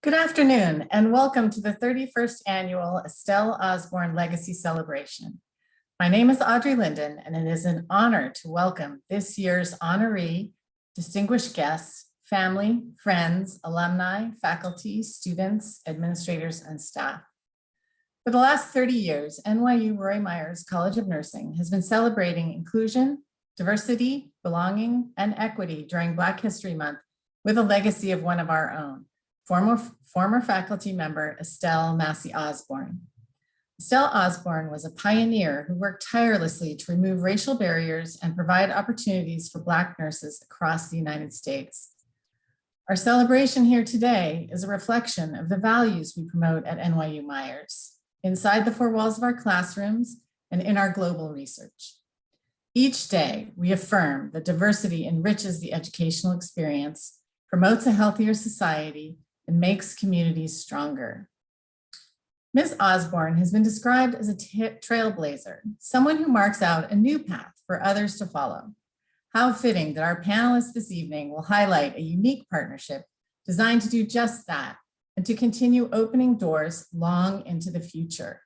Good afternoon and welcome to the 31st Annual Estelle Osborne Legacy Celebration. My name is Audrey Linden and it is an honor to welcome this year's honoree, distinguished guests, family, friends, alumni, faculty, students, administrators, and staff. For the last 30 years, NYU Roy Myers College of Nursing has been celebrating inclusion, diversity, belonging, and equity during Black History Month with a legacy of one of our own. Former faculty member Estelle Osborne. Estelle Osborne was a pioneer who worked tirelessly to remove racial barriers and provide opportunities for Black nurses across the United States. Our celebration here today is a reflection of the values we promote at NYU Myers, inside the four walls of our classrooms and in our global research. Each day, we affirm that diversity enriches the educational experience, promotes a healthier society, and makes communities stronger. Ms. Osborne has been described as a trailblazer, someone who marks out a new path for others to follow. How fitting that our panelists this evening will highlight a unique partnership designed to do just that and to continue opening doors long into the future.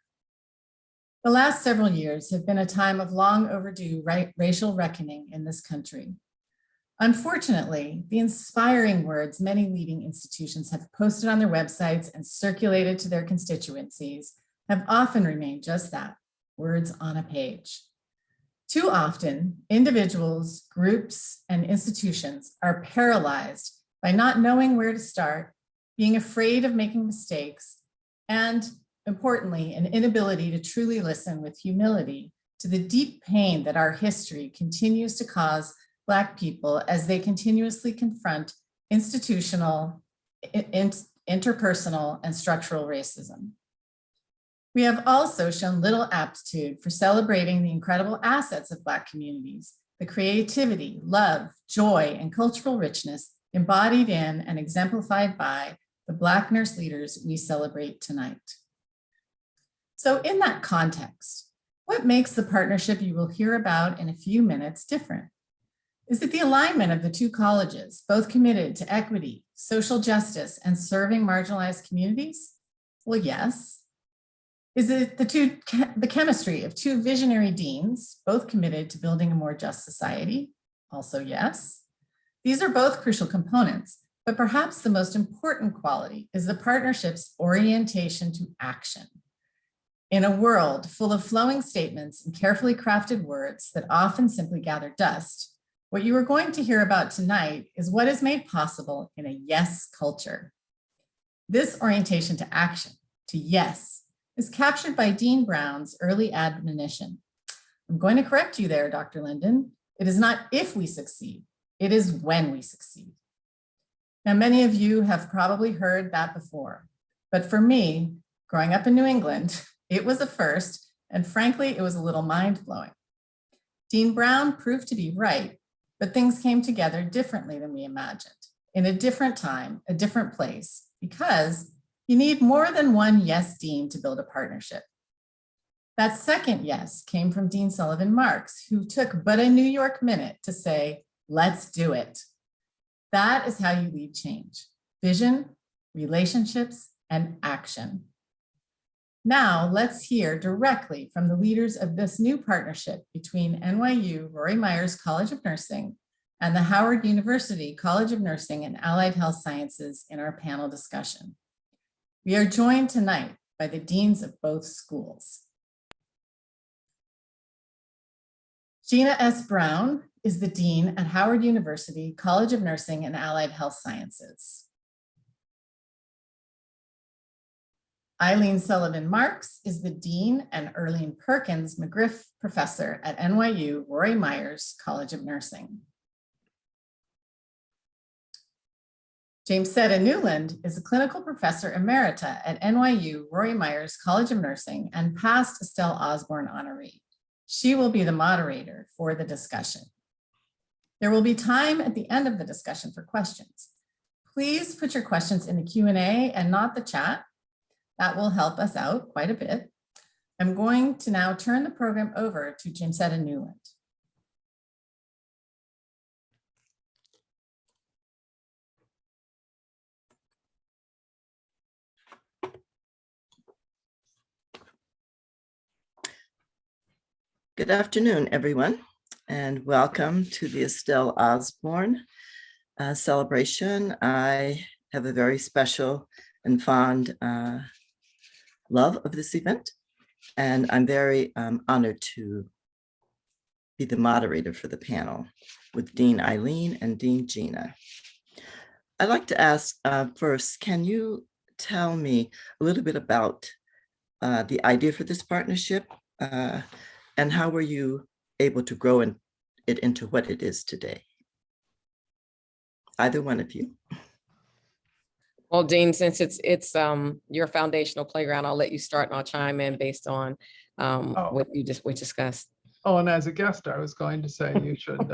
The last several years have been a time of long overdue racial reckoning in this country. Unfortunately, the inspiring words many leading institutions have posted on their websites and circulated to their constituencies have often remained just that, words on a page. Too often, individuals, groups, and institutions are paralyzed by not knowing where to start, being afraid of making mistakes, and importantly, an inability to truly listen with humility to the deep pain that our history continues to cause Black people as they continuously confront institutional, interpersonal, and structural racism. We have also shown little aptitude for celebrating the incredible assets of Black communities, the creativity, love, joy, and cultural richness embodied in and exemplified by the Black nurse leaders we celebrate tonight. So in that context, what makes the partnership you will hear about in a few minutes different? Is it the alignment of the two colleges, both committed to equity, social justice, and serving marginalized communities? Well, yes. Is it the chemistry of two visionary deans, both committed to building a more just society? Also, yes. These are both crucial components, but perhaps the most important quality is the partnership's orientation to action. In a world full of flowing statements and carefully crafted words that often simply gather dust, what you are going to hear about tonight is what is made possible in a yes culture. This orientation to action, to yes, is captured by Dean Brown's early admonition. I'm going to correct you there, Dr. Linden. It is not if we succeed, it is when we succeed. Now, many of you have probably heard that before, but for me, growing up in New England, it was a first, and frankly, it was a little mind-blowing. Dean Brown proved to be right, but things came together differently than we imagined, in a different time, a different place, because you need more than one yes dean to build a partnership. That second yes came from Dean Sullivan Marks, who took but a New York minute to say, let's do it. That is how you lead change: vision, relationships, and action. Now let's hear directly from the leaders of this new partnership between NYU Roy Myers College of Nursing and the Howard University College of Nursing and Allied Health Sciences in our panel discussion. We are joined tonight by the deans of both schools. Gina S. Brown is the dean at Howard University College of Nursing and Allied Health Sciences. Eileen Sullivan Marks is the dean and Erlene Perkins McGriff professor at NYU Roy Myers College of Nursing. Jamesetta Newland is a clinical professor emerita at NYU Roy Myers College of Nursing and past Estelle Osborne honoree. She will be the moderator for the discussion. There will be time at the end of the discussion for questions. Please put your questions in the Q&A and not the chat. That will help us out quite a bit. I'm going to now turn the program over to Jamesetta Newland. Good afternoon, everyone, and welcome to the Estelle Osborne celebration. I have a very special and fond love of this event, and I'm very honored to be the moderator for the panel with Dean Eileen and Dean Gina. I'd like to ask first, can you tell me a little bit about the idea for this partnership and how were you able to grow it into what it is today? Either one of you. Well, Dean, since it's your foundational playground, I'll let you start and I'll chime in based on what we discussed. Oh, and as a guest, I was going to say you should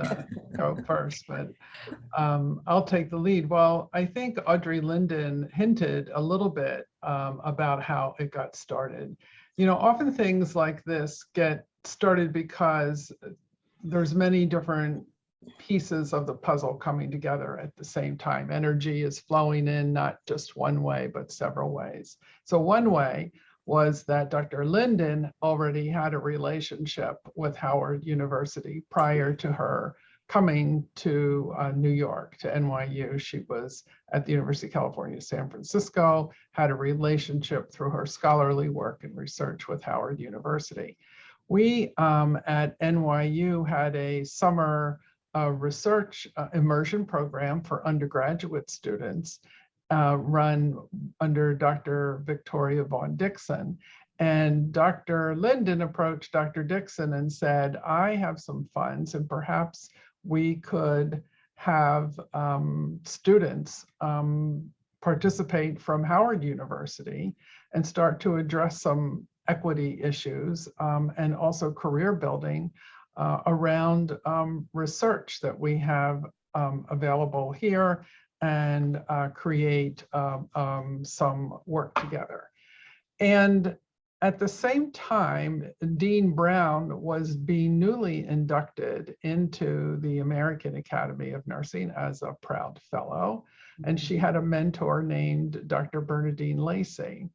go first, but I'll take the lead. Well, I think Audrey Linden hinted a little bit about how it got started. You know, often things like this get started because there's many different pieces of the puzzle coming together at the same time. Energy is flowing in not just one way, but several ways. So one way was that Dr. Linden already had a relationship with Howard University prior to her coming to New York, to NYU. She was at the University of California, San Francisco, had a relationship through her scholarly work and research with Howard University. We at NYU had a summer research immersion program for undergraduate students run under Dr. Victoria Vaughn Dixon. And Dr. Linden approached Dr. Dixon and said, I have some funds and perhaps we could have students participate from Howard University and start to address some equity issues and also career building around research that we have available here and create some work together. And at the same time, Dean Brown was being newly inducted into the American Academy of Nursing as a proud fellow. And she had a mentor named Dr. Bernadine Lacey.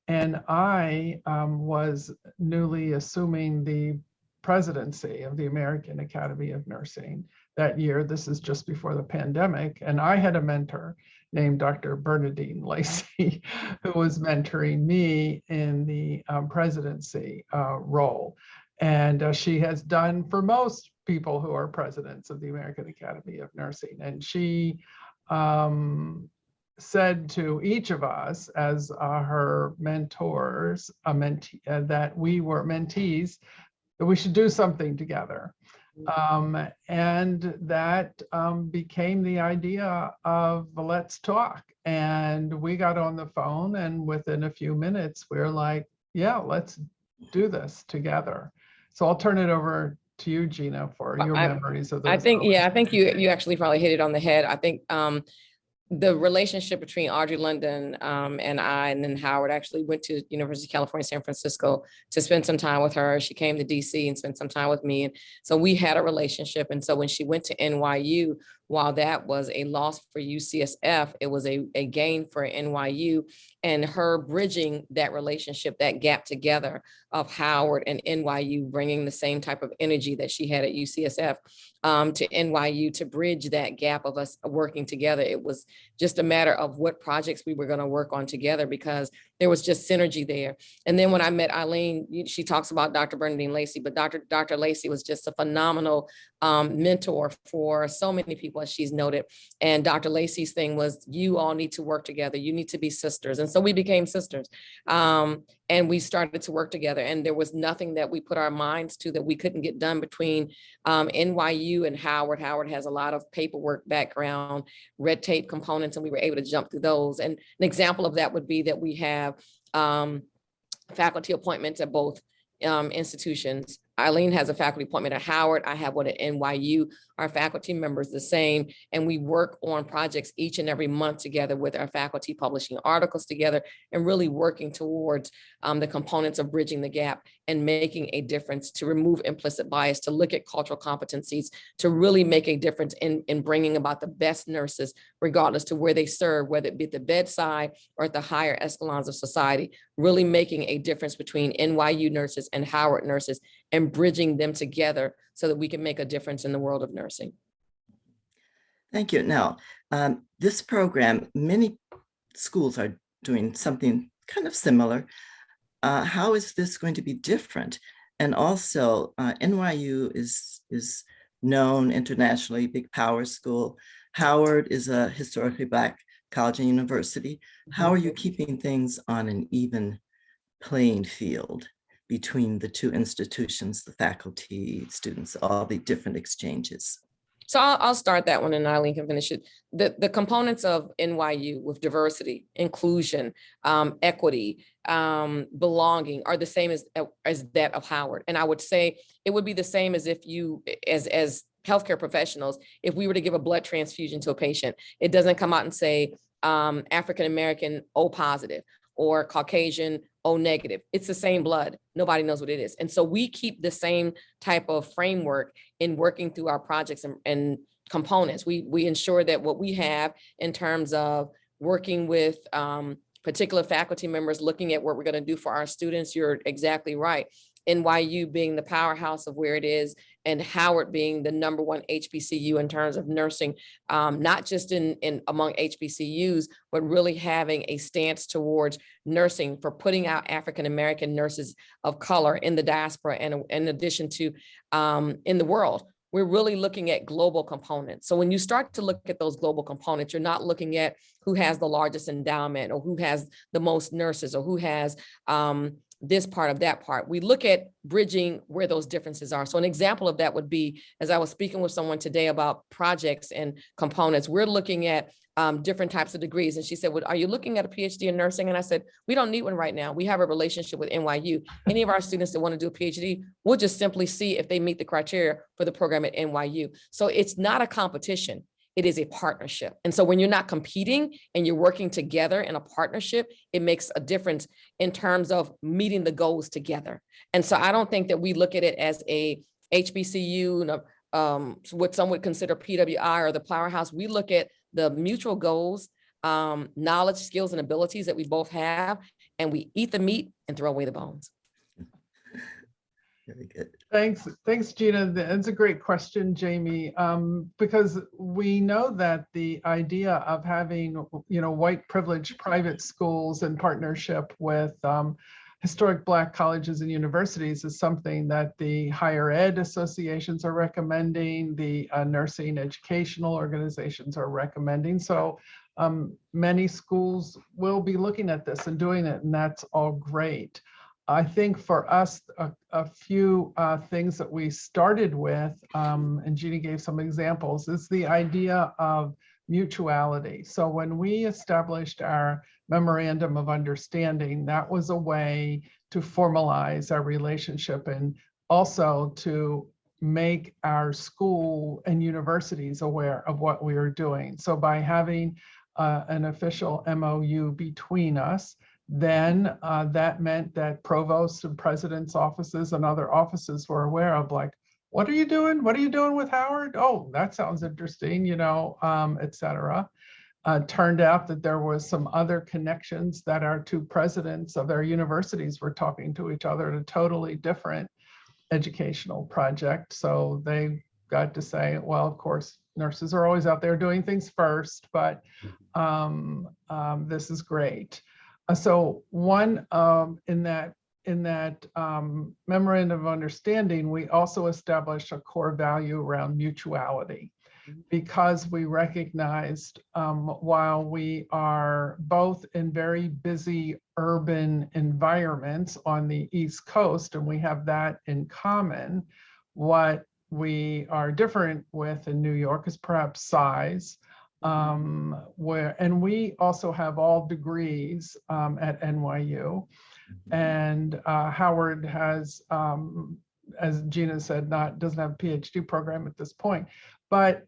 And I was newly assuming the presidency of the American Academy of Nursing that year. This is just before the pandemic. And I had a mentor named Dr. Bernadine Lacey, who was mentoring me in the presidency role. And she has done for most people who are presidents of the American Academy of Nursing. And she said to each of us as her mentors, that we were mentees, that we should do something together. And that became the idea of let's talk. And we got on the phone and within a few minutes, we're like, yeah, let's do this together. So I'll turn it over to you, Gina, for your memories of those. I think you actually probably hit it on the head. I think the relationship between Audrey Linden and I, and then Howard actually went to University of California, San Francisco to spend some time with her. She came to DC and spent some time with me. And so we had a relationship. And so when she went to NYU, while that was a loss for UCSF, it was a gain for NYU, and her bridging that relationship, that gap together of Howard and NYU, bringing the same type of energy that she had at UCSF to NYU to bridge that gap of us working together. It was just a matter of what projects we were going to work on together because there was just synergy there. And then when I met Eileen, she talks about Dr. Bernadine Lacey, but Dr. Lacey was just a phenomenal mentor for so many people, as she's noted. And Dr. Lacey's thing was, you all need to work together. You need to be sisters. And so we became sisters. And we started to work together. And there was nothing that we put our minds to that we couldn't get done between NYU and Howard. Howard has a lot of paperwork background, red tape components, and we were able to jump through those. And an example of that would be that we have faculty appointments at both institutions. Eileen has a faculty appointment at Howard. I have one at NYU. Our faculty members the same, and we work on projects each and every month together with our faculty, publishing articles together and really working towards the components of bridging the gap and making a difference, to remove implicit bias, to look at cultural competencies, to really make a difference in bringing about the best nurses, regardless to where they serve, whether it be at the bedside or at the higher echelons of society, really making a difference between NYU nurses and Howard nurses and and bridging them together so that we can make a difference in the world of nursing. Thank you. Now, this program, many schools are doing something kind of similar. How is this going to be different? And also, NYU is known internationally, big power school. Howard is a historically Black college and university. How are you keeping things on an even playing field between the two institutions, the faculty, students, all the different exchanges? So I'll start that one and Eileen can finish it. The components of NYU with diversity, inclusion, equity, belonging are the same as that of Howard. And I would say it would be the same as if you, as healthcare professionals, if we were to give a blood transfusion to a patient, it doesn't come out and say African-American O positive or Caucasian O negative. It's the same blood. Nobody knows what it is. And so we keep the same type of framework in working through our projects and components. We ensure that what we have in terms of working with particular faculty members, looking at what we're going to do for our students, you're exactly right. NYU being the powerhouse of where it is, and Howard being the #1 HBCU in terms of nursing, not just in among HBCUs, but really having a stance towards nursing for putting out African-American nurses of color in the diaspora and in addition to in the world. We're really looking at global components. So when you start to look at those global components, you're not looking at who has the largest endowment or who has the most nurses or who has this part of that part. We look at bridging where those differences are. So an example of that would be, as I was speaking with someone today about projects and components, we're looking at different types of degrees. And she said, well, are you looking at a PhD in nursing? And I said, we don't need one right now. We have a relationship with NYU. Any of our students that want to do a PhD, we'll just simply see if they meet the criteria for the program at NYU. So it's not a competition. It is a partnership. And so when you're not competing and you're working together in a partnership, it makes a difference in terms of meeting the goals together. And so I don't think that we look at it as a HBCU, what some would consider PWI or the powerhouse. We look at the mutual goals, knowledge, skills, and abilities that we both have, and we eat the meat and throw away the bones. Very good. Thanks, Gina. That's a great question, Jamie, because we know that the idea of having, white privileged private schools in partnership with historic Black colleges and universities is something that the higher ed associations are recommending, the nursing educational organizations are recommending. So many schools will be looking at this and doing it, and that's all great. I think for us, a few things that we started with, and Gina gave some examples, is the idea of mutuality. So when we established our memorandum of understanding, that was a way to formalize our relationship and also to make our school and universities aware of what we are doing. So by having an official MOU between us, then that meant that provosts and presidents' offices and other offices were aware of, like, what are you doing? What are you doing with Howard? Oh, that sounds interesting, et cetera. Turned out that there was some other connections that our two presidents of their universities were talking to each other at a totally different educational project. So they got to say, well, of course, nurses are always out there doing things first, but this is great. So one, in that memorandum of understanding, we also established a core value around mutuality, because we recognized while we are both in very busy urban environments on the East Coast, and we have that in common, what we are different with in New York is perhaps size. And we also have all degrees at NYU, and Howard has, as Gina said, doesn't have a PhD program at this point, but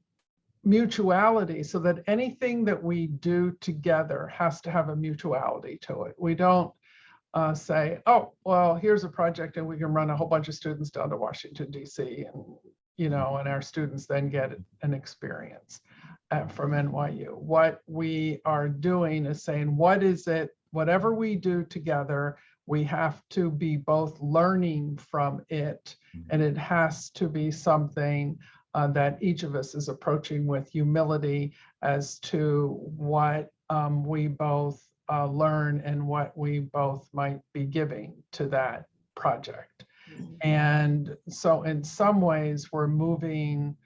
mutuality, so that anything that we do together has to have a mutuality to it. We don't say, oh, well, here's a project and we can run a whole bunch of students down to Washington, DC, and and our students then get an experience from NYU. What we are doing is saying, what is it, whatever we do together, We have to be both learning from it, and it has to be something that each of us is approaching with humility as to what we both learn and what we both might be giving to that project. And so in some ways we're moving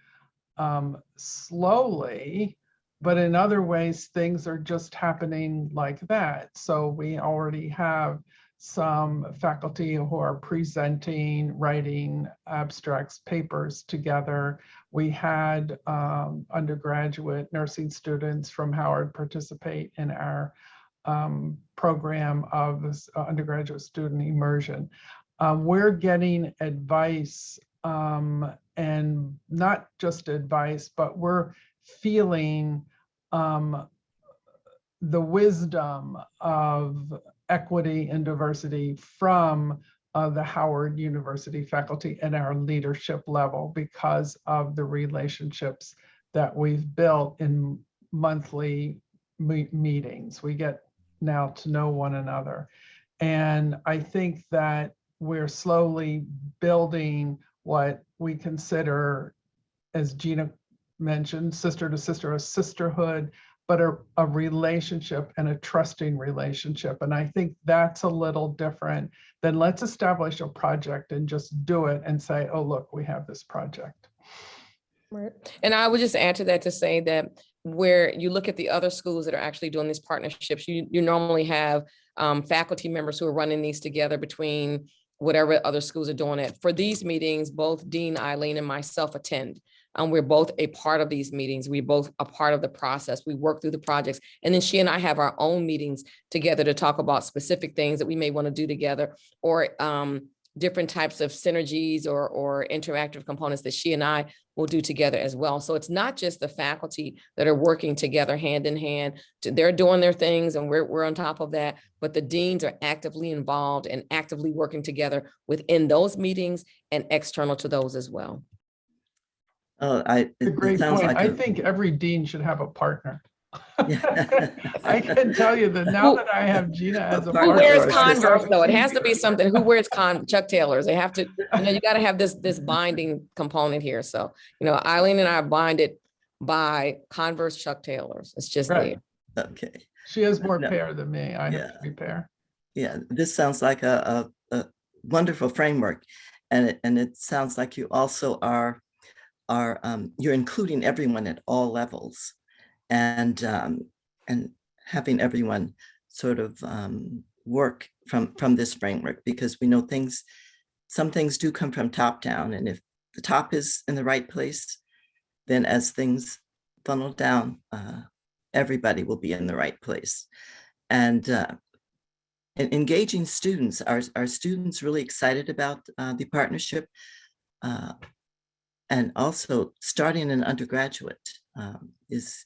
slowly, but in other ways things are just happening like that. So we already have some faculty who are presenting, writing abstracts, papers together. We had undergraduate nursing students from Howard participate in our program of undergraduate student immersion. We're getting advice, and not just advice, but we're feeling the wisdom of equity and diversity from the Howard University faculty and our leadership level because of the relationships that we've built in monthly meetings. We get now to know one another. And I think that we're slowly building what we consider, as Gina mentioned, sister to sister, a sisterhood, but a relationship and a trusting relationship. And I think that's a little different than let's establish a project and just do it and say, oh, look, we have this project. Right. And I would just add to that to say that where you look at the other schools that are actually doing these partnerships, you normally have faculty members who are running these together between whatever other schools are doing it. For these meetings, both Dean Eileen and myself attend. We're both a part of these meetings. We're both a part of the process. We work through the projects. And then she and I have our own meetings together to talk about specific things that we may want to do together, or different types of synergies or interactive components that she and I will do together as well. So it's not just the faculty that are working together hand in hand. They're doing their things and we're on top of that, but the deans are actively involved and actively working together within those meetings and external to those as well. Oh, It's a great point. like I think every dean should have a partner. Yeah. I can tell you that now that I have Gina as a Who Who partner. wears Partner. Converse though? It has to be something. Who wears Chuck Taylors? They have to, you got to have this binding component here. So, Eileen and I are binded by Converse Chuck Taylors. It's just Right. there. Okay. She has more No. pair than me. I Yeah. have 3 pair. Yeah, this sounds like a wonderful framework, and it sounds like you also are you're including everyone at all levels, and having everyone sort of work from this framework, because we know some things do come from top down, and if the top is in the right place, then as things funnel down, everybody will be in the right place. And engaging students, are students really excited about the partnership? And also starting an undergraduate is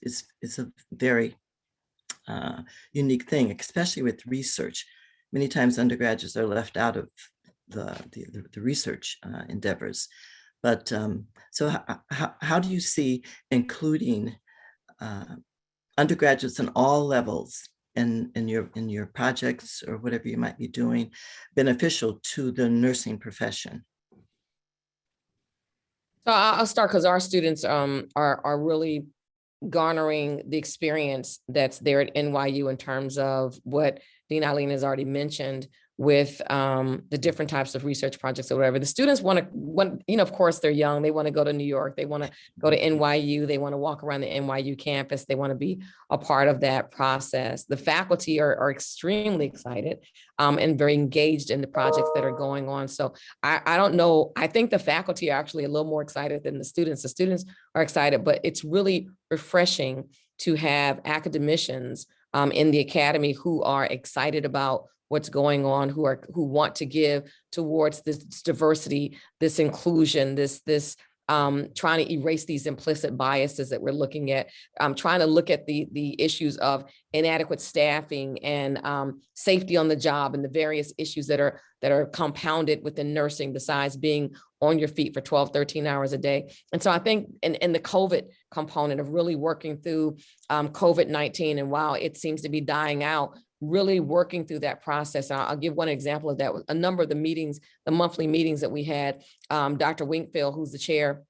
a very unique thing, especially with research. Many times undergraduates are left out of the research endeavors. But so how do you see including undergraduates in all levels in your projects or whatever you might be doing beneficial to the nursing profession? So I'll start because our students are really garnering the experience that's there at NYU in terms of what Dean Eileen has already mentioned with the different types of research projects or whatever. The students want, of course, they're young. They want to go to New York. They want to go to NYU. They want to walk around the NYU campus. They want to be a part of that process. The faculty are extremely excited and very engaged in the projects that are going on. So I don't know. I think the faculty are actually a little more excited than the students. The students are excited, but it's really refreshing to have academicians in the academy who are excited about what's going on, who want to give towards this diversity, this inclusion, this trying to erase these implicit biases that we're looking at, trying to look at the issues of inadequate staffing and safety on the job and the various issues that are compounded within nursing besides being on your feet for 12, 13 hours a day. And so I think in the COVID component of really working through COVID-19, and while it seems to be dying out, really working through that process. And I'll give one example of that. A number of the meetings, the monthly meetings that we had, Dr. Winkfield, who's the chair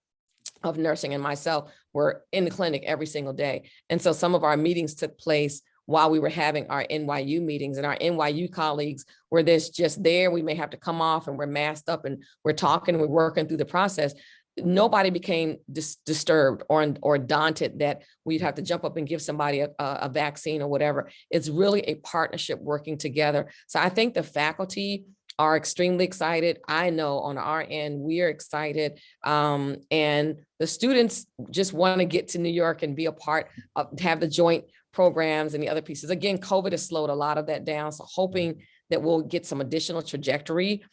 of nursing, and myself were in the clinic every single day. And so some of our meetings took place while we were having our NYU meetings, and our NYU colleagues were just there. We may have to come off and we're masked up and we're talking, we're working through the process. Nobody became disturbed or daunted that we'd have to jump up and give somebody a vaccine or whatever. It's really a partnership working together. So I think the faculty are extremely excited. I know on our end, we are excited. And the students just want to get to New York and be a part of, have the joint programs and the other pieces. Again, COVID has slowed a lot of that down. So hoping that we'll get some additional trajectory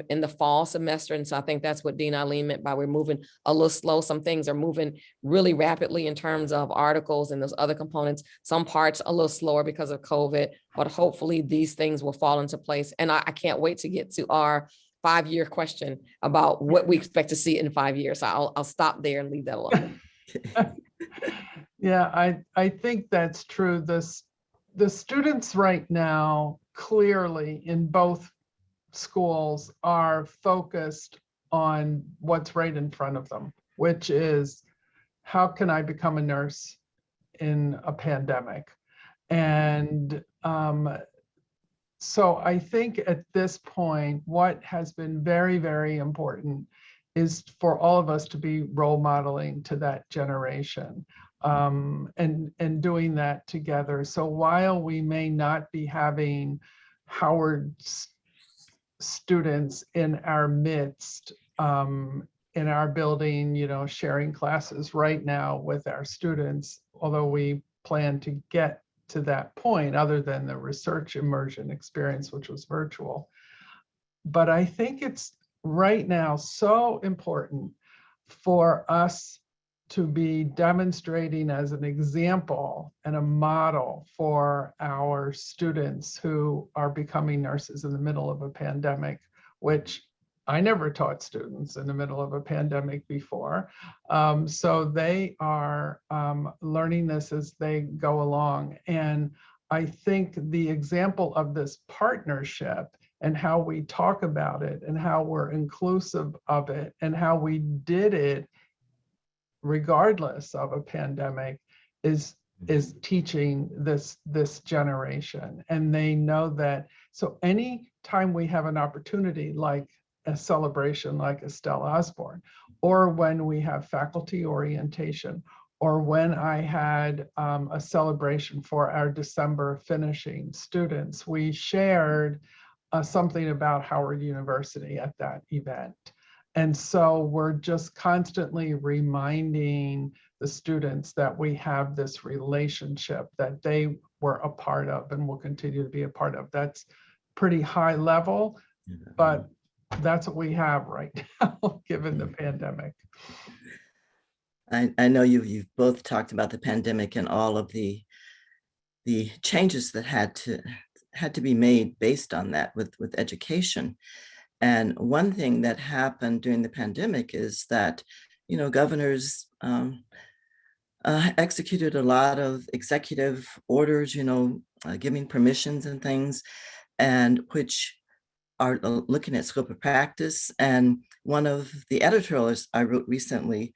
in the fall semester. And so I think that's what Dean Eileen meant by we're moving a little slow. Some things are moving really rapidly in terms of articles and those other components. Some parts a little slower because of COVID, but hopefully these things will fall into place. And I can't wait to get to our 5-year question about what we expect to see in 5 years. So I'll stop there and leave that alone. Yeah, I think that's true. The students right now clearly in both schools are focused on what's right in front of them, which is how can I become a nurse in a pandemic? And so I think at this point, what has been very, very important is for all of us to be role modeling to that generation, and doing that together. So while we may not be having Howard students in our midst, in our building, sharing classes right now with our students, although we plan to get to that point other than the research immersion experience, which was virtual. But I think it's right now so important for us to be demonstrating as an example and a model for our students who are becoming nurses in the middle of a pandemic, which I never taught students in the middle of a pandemic before. So they are learning this as they go along. And I think the example of this partnership and how we talk about it and how we're inclusive of it and how we did it regardless of a pandemic is teaching this generation. And they know that. So any time we have an opportunity like a celebration like Estelle Osborne, or when we have faculty orientation, or when I had a celebration for our December finishing students, we shared something about Howard University at that event. And so we're just constantly reminding the students that we have this relationship that they were a part of and will continue to be a part of. That's pretty high level, but that's what we have right now, given the pandemic. I know you've both talked about the pandemic and all of the changes that had to be made based on that with education. And one thing that happened during the pandemic is that, governors executed a lot of executive orders, giving permissions and things, and which are looking at scope of practice. And one of the editorials I wrote recently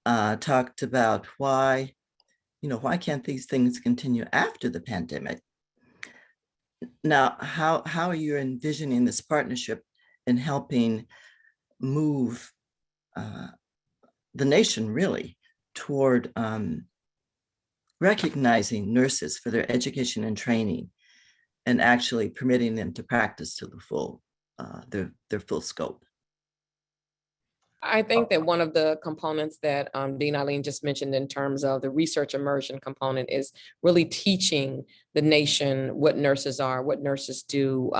talked about why can't these things continue after the pandemic? Now, how are you envisioning this partnership in helping move the nation really toward recognizing nurses for their education and training and actually permitting them to practice to the full, their full scope? I think that one of the components that Dean Eileen just mentioned in terms of the research immersion component is really teaching the nation what nurses are, what nurses do,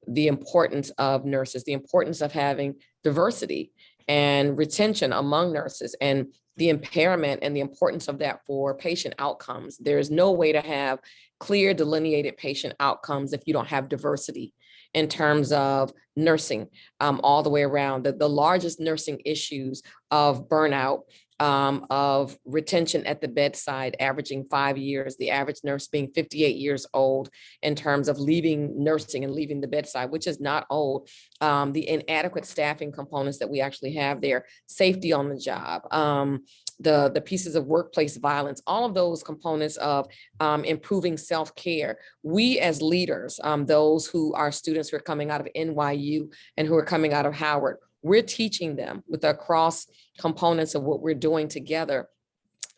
the importance of nurses, the importance of having diversity and retention among nurses, and the impairment and the importance of that for patient outcomes. There's no way to have clear delineated patient outcomes if you don't have diversity in terms of nursing all the way around. The largest nursing issues of burnout of retention at the bedside, averaging 5 years, the average nurse being 58 years old in terms of leaving nursing and leaving the bedside, which is not old. The inadequate staffing components that we actually have there, safety on the job, the pieces of workplace violence, all of those components of improving self-care. We as leaders, those who are students who are coming out of NYU and who are coming out of Howard, we're teaching them with the cross components of what we're doing together,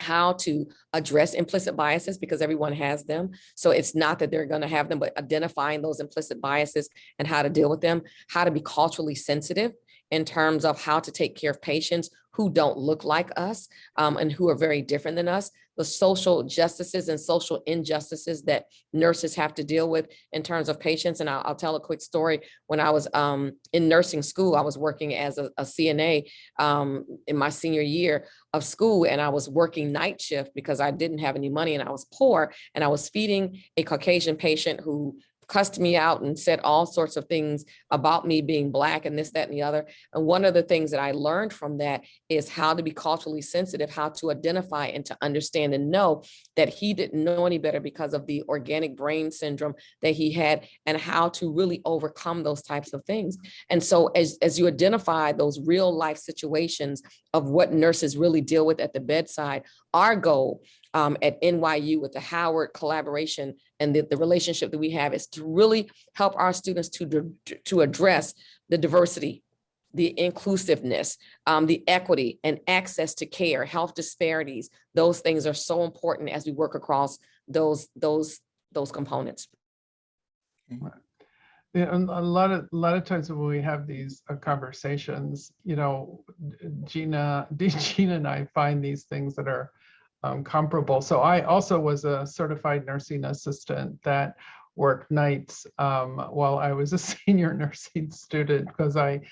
how to address implicit biases, because everyone has them. So it's not that they're going to have them, but identifying those implicit biases and how to deal with them, how to be culturally sensitive in terms of how to take care of patients who don't look like us and who are very different than us, the social justices and social injustices that nurses have to deal with in terms of patients. And I'll tell a quick story. When I was in nursing school, I was working as a CNA in my senior year of school, and I was working night shift because I didn't have any money and I was poor, and I was feeding a Caucasian patient who cussed me out and said all sorts of things about me being Black and this, that, and the other. And one of the things that I learned from that is how to be culturally sensitive, how to identify and to understand and know that he didn't know any better because of the organic brain syndrome that he had, and how to really overcome those types of things. And so as you identify those real life situations of what nurses really deal with at the bedside, our goal at NYU with the Howard collaboration and the relationship that we have is to really help our students to address the diversity, the inclusiveness, the equity and access to care, health disparities. Those things are so important as we work across those components. Yeah, and a lot of times when we have these conversations, you know, Gina and I find these things that are comparable. So I also was a certified nursing assistant that worked nights while I was a senior nursing student because I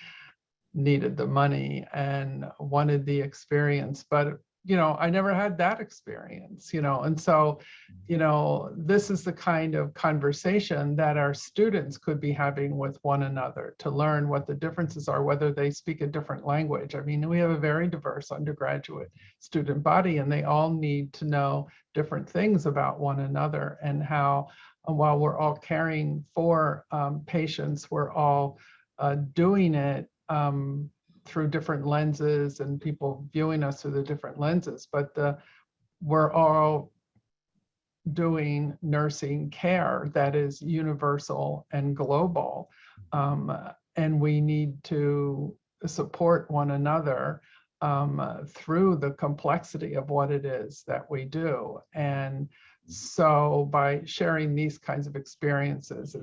needed the money and wanted the experience. But, you know, I never had that experience, you know, and so, you know, this is the kind of conversation that our students could be having with one another to learn what the differences are, whether they speak a different language. I mean, we have a very diverse undergraduate student body, and they all need to know different things about one another, and how, while we're all caring for patients, we're all doing it through different lenses and people viewing us through the different lenses, but we're all doing nursing care that is universal and global. And we need to support one another through the complexity of what it is that we do. And so by sharing these kinds of experiences,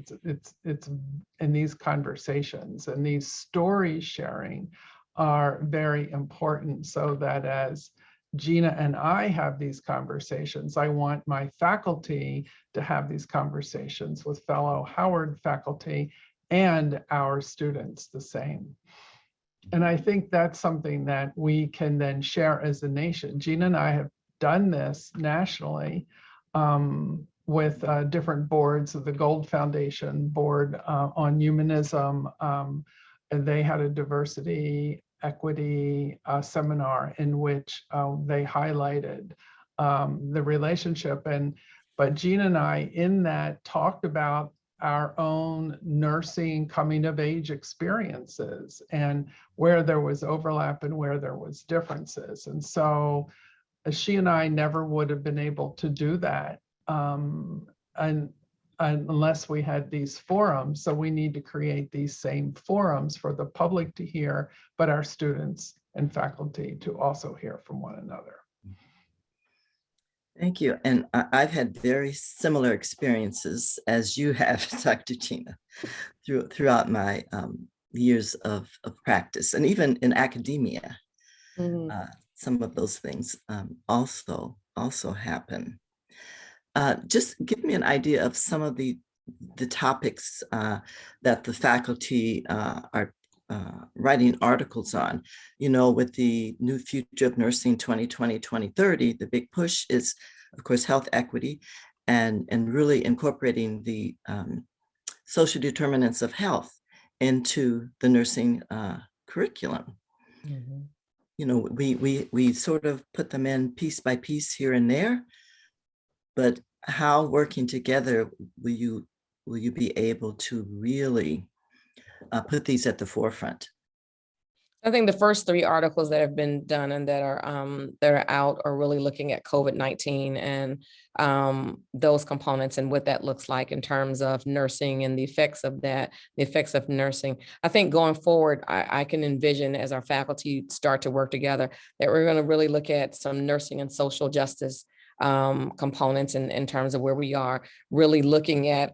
it's in these conversations, and these story sharing are very important, so that as Gina and I have these conversations, I want my faculty to have these conversations with fellow Howard faculty and our students the same. And I think that's something that we can then share as a nation. Gina and I have done this nationally with different boards of the Gold Foundation board on humanism. And they had a diversity equity seminar in which they highlighted the relationship. But Gina and I in that talked about our own nursing coming of age experiences and where there was overlap and where there was differences. And so she and I never would have been able to do that unless we had these forums. So we need to create these same forums for the public to hear, but our students and faculty to also hear from one another. Thank you. And I've had very similar experiences as you have, Dr. Gina, throughout my years of practice, and even in academia. Mm-hmm. Some of those things also happen. Just give me an idea of some of the topics that the faculty are writing articles on. You know, with the new Future of Nursing 2020-2030, the big push is, of course, health equity and really incorporating the social determinants of health into the nursing curriculum. Mm-hmm. we sort of put them in piece by piece here and there, but how working together will you be able to really put these at the forefront? I think the first 3 articles that have been done and that are out are really looking at COVID-19 and those components and what that looks like in terms of nursing and the effects of that, the effects of nursing. I think going forward, I can envision as our faculty start to work together that we're going to really look at some nursing and social justice components in terms of where we are, really looking at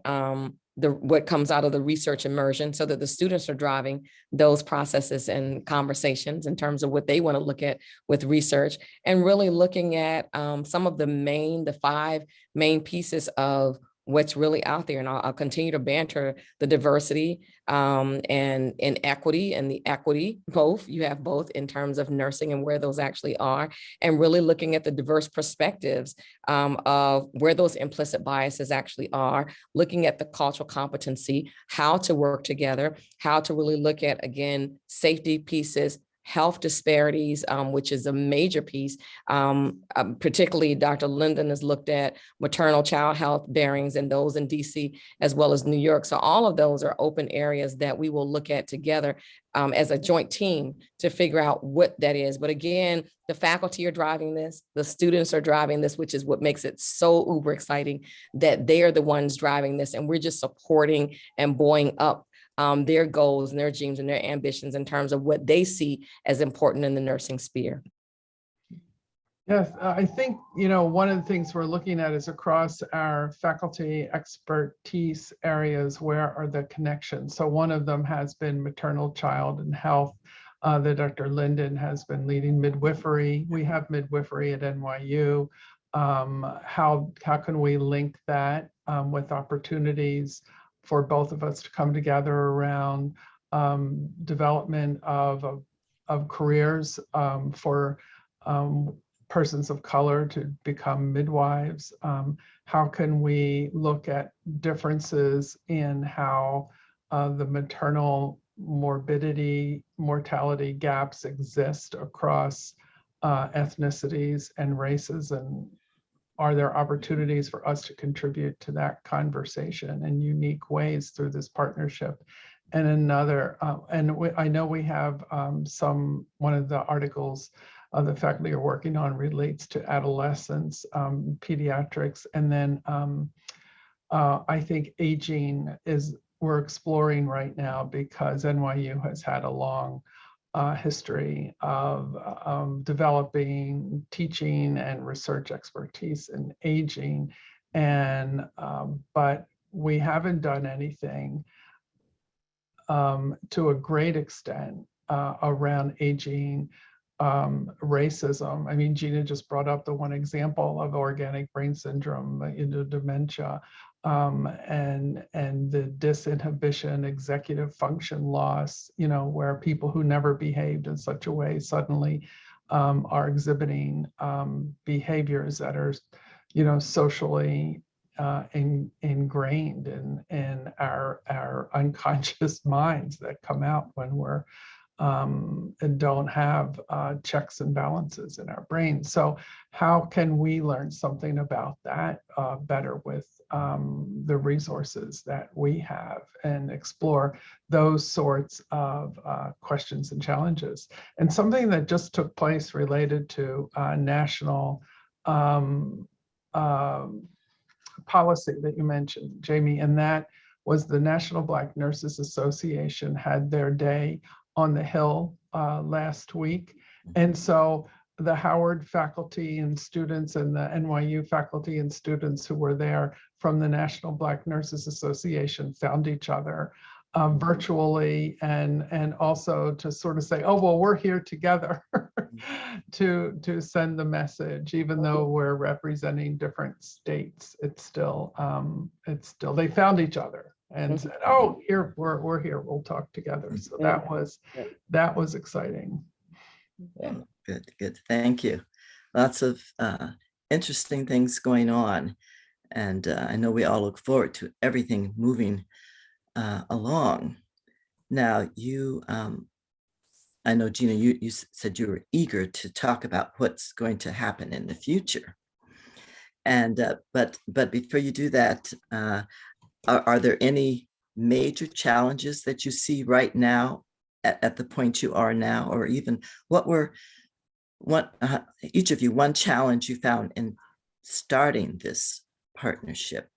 what comes out of the research immersion so that the students are driving those processes and conversations in terms of what they want to look at with research, and really looking at some of the 5 main pieces of what's really out there. And I'll continue to banter the diversity and inequity and the equity, both. You have both in terms of nursing and where those actually are, and really looking at the diverse perspectives of where those implicit biases actually are, looking at the cultural competency, how to work together, how to really look at, again, safety pieces, health disparities, which is a major piece. Particularly, Dr. Linden has looked at maternal child health bearings and those in DC as well as New York. So all of those are open areas that we will look at together as a joint team to figure out what that is. But again, the faculty are driving this, the students are driving this, which is what makes it so uber exciting that they are the ones driving this. And we're just supporting and buoying up their goals and their dreams and their ambitions in terms of what they see as important in the nursing sphere. Yes, I think, one of the things we're looking at is across our faculty expertise areas, where are the connections? So one of them has been maternal child and health, that Dr. Linden has been leading midwifery. We have midwifery at NYU. How can we link that with opportunities for both of us to come together around development of careers for persons of color to become midwives? How can we look at differences in how the maternal mortality gaps exist across ethnicities and races, and are there opportunities for us to contribute to that conversation in unique ways through this partnership? And another, I know we have one of the articles the faculty are working on relates to adolescents, pediatrics, and then I think aging we're exploring right now because NYU has had a long history of developing teaching and research expertise in aging, and but we haven't done anything to a great extent around aging, racism. I mean, Gina just brought up the one example of organic brain syndrome, dementia, and the disinhibition, executive function loss, where people who never behaved in such a way suddenly are exhibiting behaviors that are, socially ingrained in our unconscious minds that come out when we're and don't have checks and balances in our brains. So how can we learn something about that better with the resources that we have and explore those sorts of questions and challenges? And something that just took place related to national policy that you mentioned, Jamie, and that was the National Black Nurses Association had their day on the Hill last week. And so the Howard faculty and students and the NYU faculty and students who were there from the National Black Nurses Association found each other virtually, and also to sort of say, oh, well, we're here together to send the message, even though we're representing different states. It's still they found each other and said, oh, here, we're here, we'll talk together. So that was exciting. Yeah, good, thank you. Lots of interesting things going on. And I know we all look forward to everything moving along. Now, you I know, Gina, you said you were eager to talk about what's going to happen in the future. And but before you do that, are there any major challenges that you see right now at the point you are now, or even what were each of you one challenge you found in starting this partnership?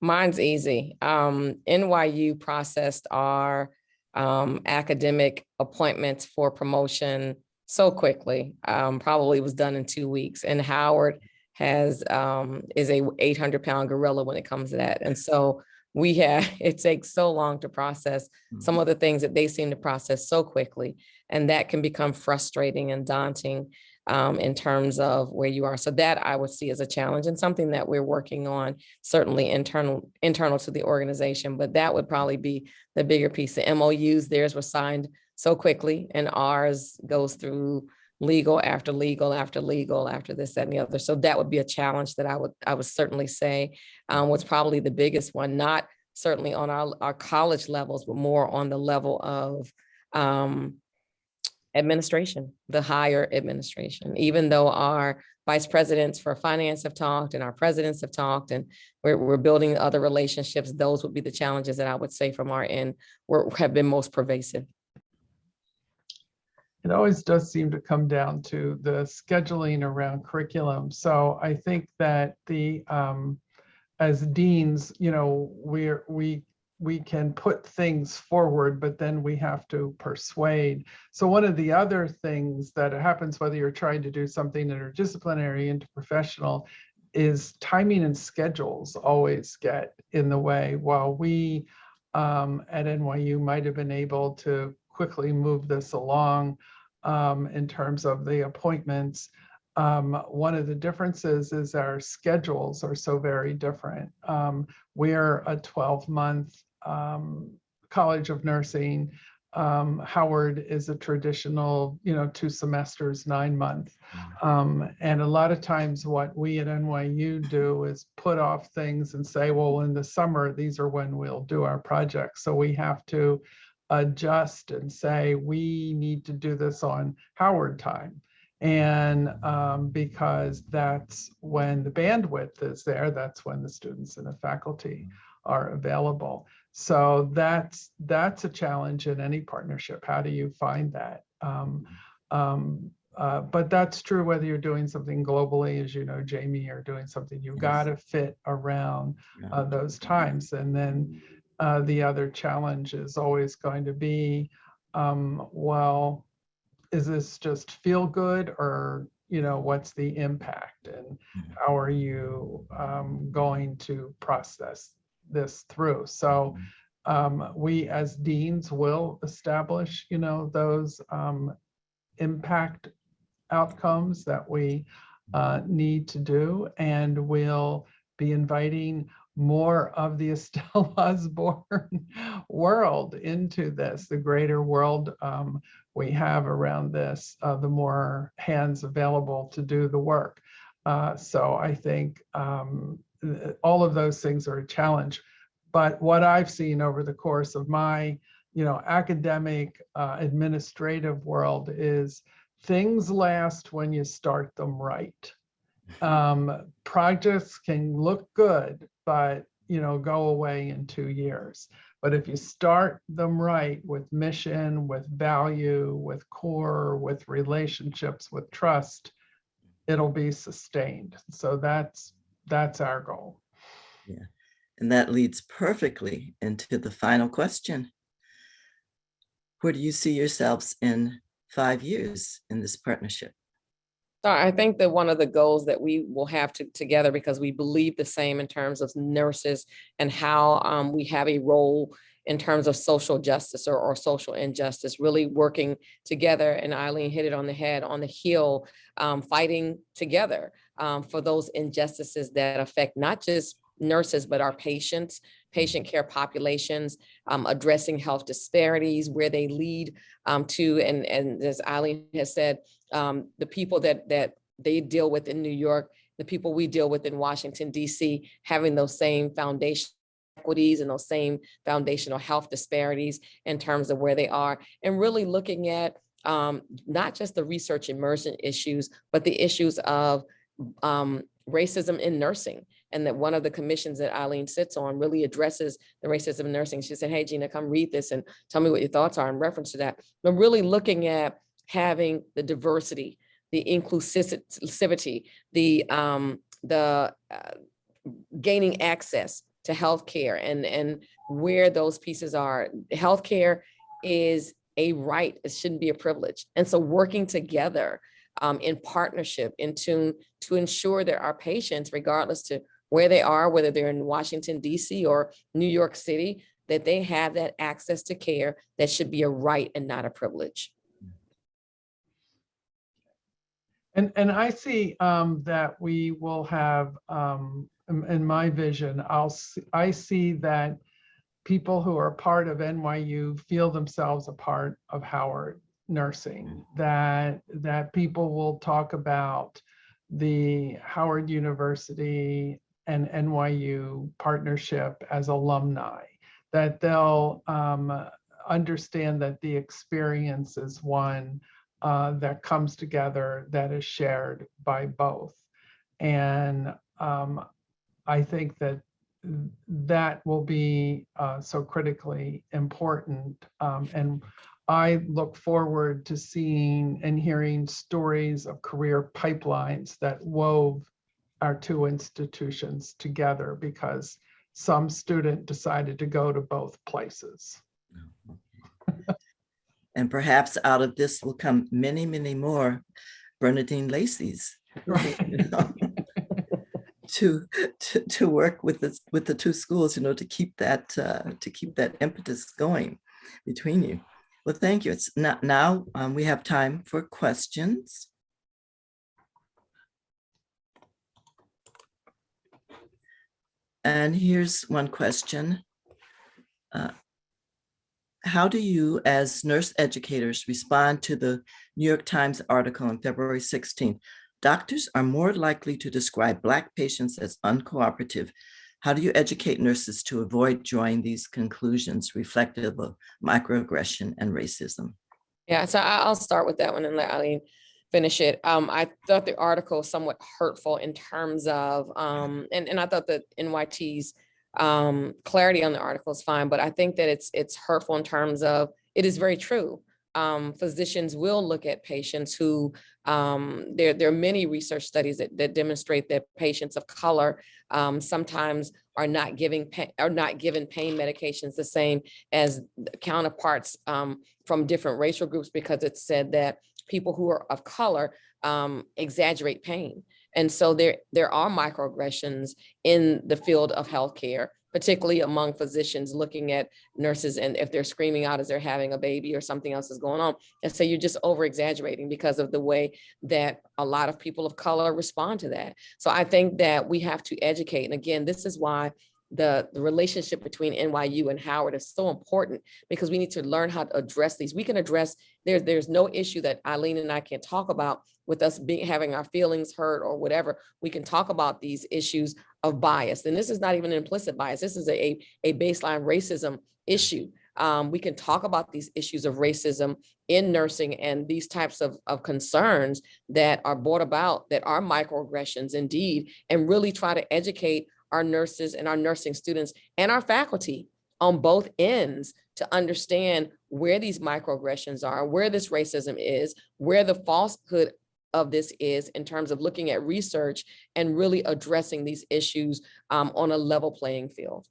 Mine's easy. NYU processed our academic appointments for promotion so quickly. Probably was done in 2 weeks. And Howard is a 800-pound gorilla when it comes to that. And so it takes so long to process some of the things that they seem to process so quickly. And that can become frustrating and daunting in terms of where you are. So that I would see as a challenge and something that we're working on, certainly internal to the organization, but that would probably be the bigger piece. The MOUs, theirs were signed so quickly, and ours goes through legal after legal after legal after this, that, and the other. So that would be a challenge that I would certainly say was probably the biggest one, not certainly on our college levels, but more on the level of administration, the higher administration. Even though our vice presidents for finance have talked and our presidents have talked, and we're building other relationships, those would be the challenges that I would say from our end have been most pervasive. It always does seem to come down to the scheduling around curriculum. So I think that as deans, we can put things forward, but then we have to persuade. So one of the other things that happens, whether you're trying to do something interdisciplinary, interprofessional, is timing and schedules always get in the way. While we at NYU might have been able to quickly move this along in terms of the appointments, one of the differences is our schedules are so very different. We're a 12-month College of Nursing. Howard is a traditional, 2 semesters, 9 months. And a lot of times what we at NYU do is put off things and say, well, in the summer, these are when we'll do our projects. So we have to adjust and say, we need to do this on Howard time. And because that's when the bandwidth is there, that's when the students and the faculty are available. So that's a challenge in any partnership. How do you find that? But that's true whether you're doing something globally, as you know, Jamie, or doing something, you've got to fit around those times. And then the other challenge is always going to be, well, is this just feel good, or what's the impact, and how are you going to process this through? So we as deans will establish those impact outcomes that we need to do, and we'll be inviting more of the Estelle Osborne world into this, the greater world we have around this, the more hands available to do the work. So I think all of those things are a challenge. But what I've seen over the course of my, academic administrative world is things last when you start them right. Projects can look good, but go away in 2 years. But if you start them right with mission, with value, with core, with relationships, with trust, it'll be sustained. So that's our goal. Yeah, and that leads perfectly into the final question. Where do you see yourselves in 5 years in this partnership? So I think that one of the goals that we will have together, because we believe the same in terms of nurses and how we have a role in terms of social justice or social injustice, really working together. And Eileen hit it on the head, on the heel, fighting together for those injustices that affect not just nurses, but our patients, patient care populations, addressing health disparities, where they lead to, and as Eileen has said, the people that they deal with in New York, the people we deal with in Washington, D.C., having those same foundational inequities and those same foundational health disparities in terms of where they are, and really looking at not just the research immersion issues, but the issues of racism in nursing. And that one of the commissions that Eileen sits on really addresses the racism in nursing. She said, hey, Gina, come read this and tell me what your thoughts are in reference to that. But really looking at having the diversity, the inclusivity, the gaining access to healthcare and where those pieces are. Healthcare is a right. It shouldn't be a privilege. And so working together in partnership, in tune, to ensure that our patients, regardless to where they are, whether they're in Washington, D.C. or New York City, that they have that access to care that should be a right and not a privilege. And I see that we will have, in my vision, I see that people who are part of NYU feel themselves a part of Howard nursing, that people will talk about the Howard University and NYU partnership as alumni, that they'll understand that the experience is one that comes together, that is shared by both. And I think that that will be so critically important. And I look forward to seeing and hearing stories of career pipelines that wove our two institutions together because some student decided to go to both places. And perhaps out of this will come many, many more Bernadine Lacey's. Right. You know, to work with the two schools, you know, to keep that impetus going between you. Well, thank you. It's not now. We have time for questions. And here's one question. How do you, as nurse educators, respond to the New York Times article on February 16th? Doctors are more likely to describe Black patients as uncooperative. How do you educate nurses to avoid drawing these conclusions reflective of microaggression and racism? Yeah, so I'll start with that one and let Eileen finish it. I thought the article was somewhat hurtful in terms of, and I thought that NYT's clarity on the article is fine, but I think that it's hurtful in terms of, it is very true. Physicians will look at patients who, there are many research studies that demonstrate that patients of color sometimes are not given pain medications the same as counterparts from different racial groups, because it's said that people who are of color exaggerate pain. And so there are microaggressions in the field of healthcare, particularly among physicians looking at nurses, and if they're screaming out as they're having a baby or something else is going on. And so you're just over exaggerating because of the way that a lot of people of color respond to that. So I think that we have to educate. And again, this is why the relationship between NYU and Howard is so important, because we need to learn how to address these. We can address, there's no issue that Eileen and I can't talk about with us having our feelings hurt or whatever. We can talk about these issues of bias. And this is not even an implicit bias. This is a baseline racism issue. We can talk about these issues of racism in nursing and these types of concerns that are brought about, that are microaggressions indeed, and really try to educate our nurses and our nursing students and our faculty on both ends to understand where these microaggressions are, where this racism is, where the falsehood of this is in terms of looking at research and really addressing these issues on a level playing field.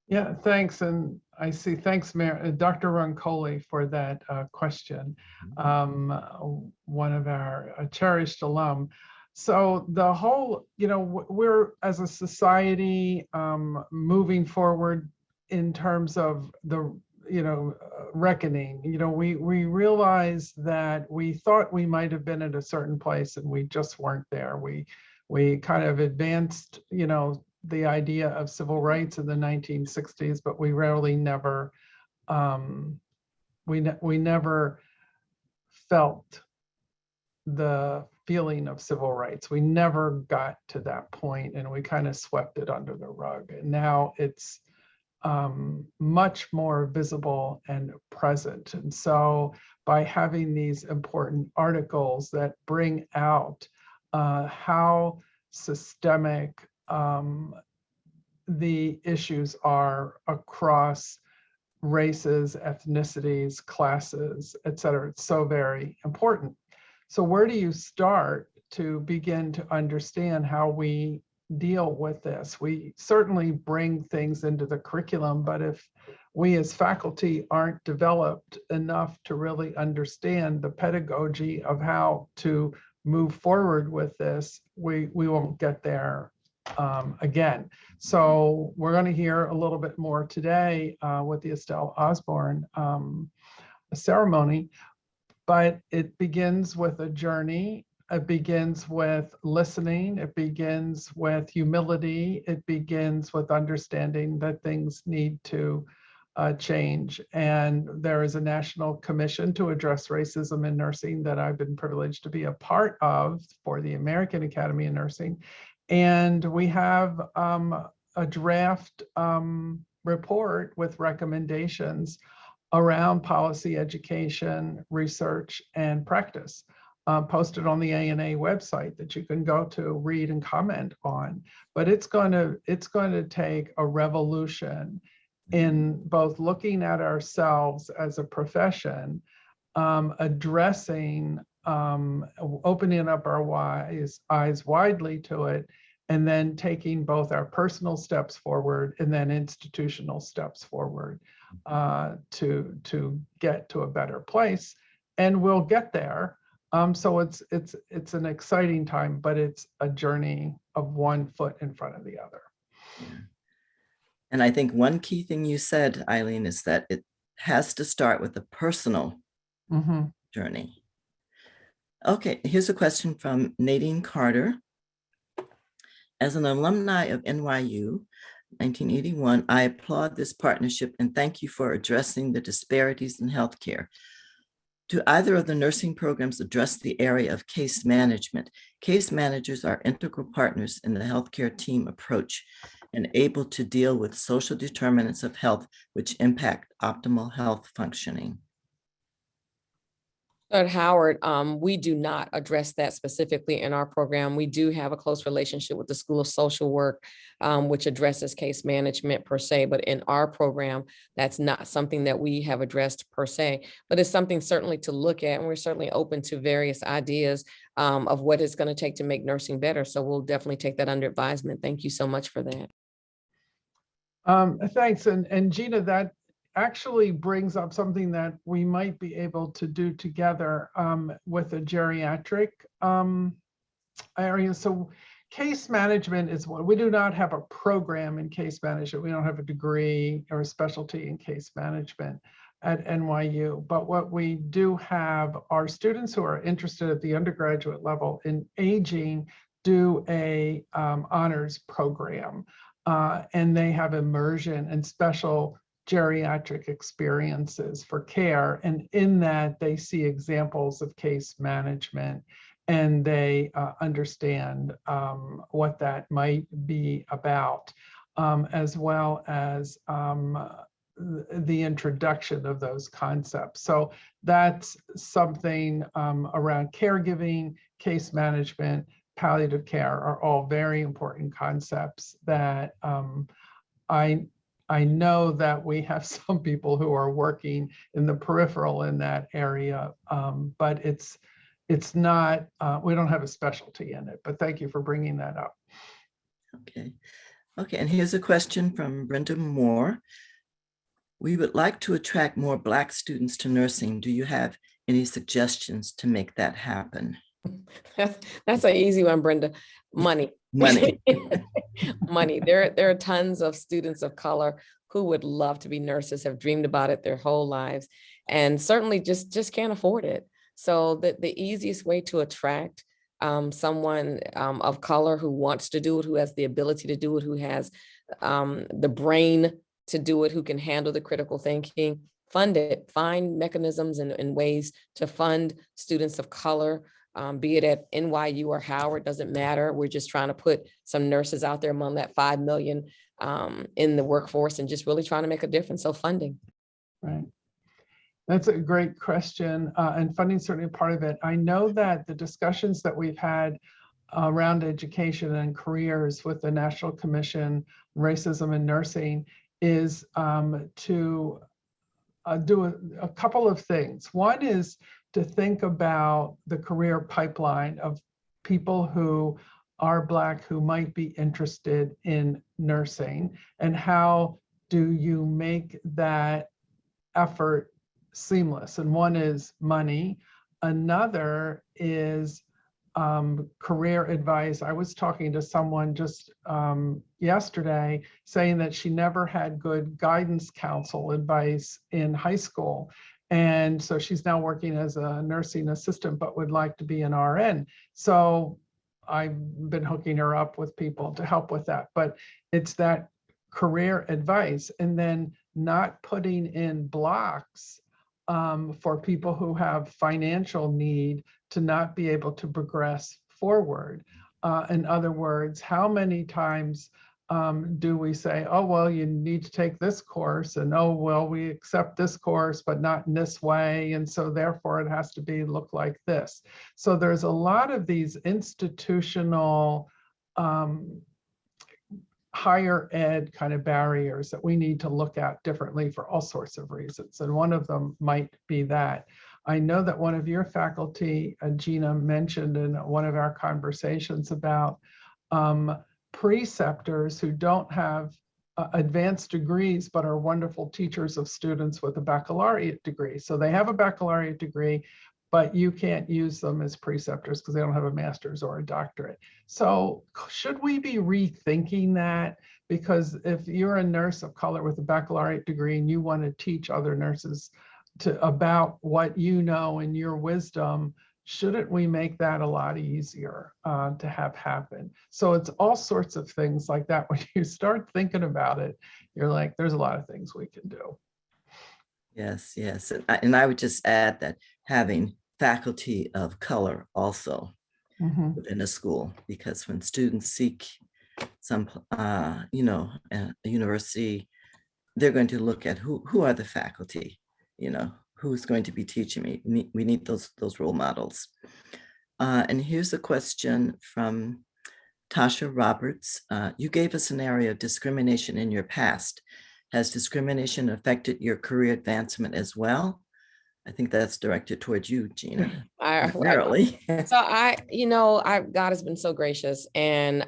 Yeah, thanks. And I see, thanks, Dr. Roncoli, for that question. One of our cherished alum. So the whole, you know, we're as a society moving forward in terms of the, you know, reckoning. You know, we realized that we thought we might have been at a certain place and we just weren't there. We kind of advanced, you know, the idea of civil rights in the 1960s, but we really never, we never felt the feeling of civil rights. We never got to that point, and we kind of swept it under the rug. And now it's much more visible and present. And so by having these important articles that bring out how systemic the issues are across races, ethnicities, classes, et cetera, it's so very important. So where do you start to begin to understand how we deal with this? We certainly bring things into the curriculum, but if we as faculty aren't developed enough to really understand the pedagogy of how to move forward with this, we won't get there again. So we're going to hear a little bit more today with the Estelle Osborne ceremony, but it begins with a journey. It begins with listening. It begins with humility. It begins with understanding that things need to change. And there is a national commission to address racism in nursing that I've been privileged to be a part of for the American Academy of Nursing. And we have a draft report with recommendations around policy, education, research, and practice, posted on the ANA website that you can go to, read, and comment on. But it's going to take a revolution in both looking at ourselves as a profession, addressing, opening up our eyes widely to it, and then taking both our personal steps forward and then institutional steps forward to get to a better place. And we'll get there. So it's an exciting time, but it's a journey of one foot in front of the other. Yeah. And I think one key thing you said, Eileen, is that it has to start with a personal journey. Okay, here's a question from Nadine Carter. As an alumni of NYU, 1981, I applaud this partnership and thank you for addressing the disparities in healthcare. Do either of the nursing programs address the area of case management? Case managers are integral partners in the healthcare team approach and able to deal with social determinants of health which impact optimal health functioning. At Howard, we do not address that specifically in our program. We do have a close relationship with the School of Social Work, which addresses case management per se, but in our program, that's not something that we have addressed per se, but it's something certainly to look at, and we're certainly open to various ideas of what it's going to take to make nursing better. So we'll definitely take that under advisement. Thank you so much for that. Thanks, and Gina, that actually brings up something that we might be able to do together with a geriatric area. So case management is what we do not have a program in case management. We don't have a degree or a specialty in case management at NYU. But what we do have are students who are interested at the undergraduate level in aging do a honors program, and they have immersion and special geriatric experiences for care. And in that, they see examples of case management and they understand what that might be about, as well as the introduction of those concepts. So that's something around caregiving, case management, palliative care are all very important concepts that I know that we have some people who are working in the peripheral in that area, but it's not, we don't have a specialty in it, but thank you for bringing that up. Okay, and here's a question from Brenda Moore. We would like to attract more Black students to nursing. Do you have any suggestions to make that happen? That's an easy one, Brenda. Money. Money. Money. There are tons of students of color who would love to be nurses, have dreamed about it their whole lives, and certainly just can't afford it. So the easiest way to attract someone of color who wants to do it, who has the ability to do it, who has the brain to do it, who can handle the critical thinking, fund it, find mechanisms and ways to fund students of color be it at NYU or Howard, doesn't matter. We're just trying to put some nurses out there among that 5 million in the workforce and just really trying to make a difference. So funding. Right. That's a great question. And funding is certainly part of it. I know that the discussions that we've had around education and careers with the National Commission on Racism in Nursing is to do a couple of things. One is to think about the career pipeline of people who are Black who might be interested in nursing, and how do you make that effort seamless. And one is money. Another is career advice. I was talking to someone just yesterday saying that she never had good guidance counsel advice in high school. And so she's now working as a nursing assistant, but would like to be an RN. So I've been hooking her up with people to help with that. But it's that career advice, and then not putting in blocks for people who have financial need to not be able to progress forward. In other words, how many times do we say, oh, well, you need to take this course, and oh, well, we accept this course, but not in this way, and so therefore it has to be look like this. So there's a lot of these institutional higher ed kind of barriers that we need to look at differently for all sorts of reasons. And one of them might be that. I know that one of your faculty, Gina, mentioned in one of our conversations about preceptors who don't have advanced degrees, but are wonderful teachers of students with a baccalaureate degree. So they have a baccalaureate degree, but you can't use them as preceptors because they don't have a master's or a doctorate. So should we be rethinking that? Because if you're a nurse of color with a baccalaureate degree and you want to teach other nurses about what you know and your wisdom, shouldn't we make that a lot easier to have happen? So it's all sorts of things like that. When you start thinking about it, you're like, there's a lot of things we can do. Yes, yes. And I would just add that having faculty of color also within a school, because when students seek some, a university, they're going to look at who are the faculty, who's going to be teaching me. We need those role models. And here's a question from Tasha Roberts. You gave us an area of discrimination in your past. Has discrimination affected your career advancement as well? I think that's directed towards you, Gina. Primarily. So God has been so gracious, and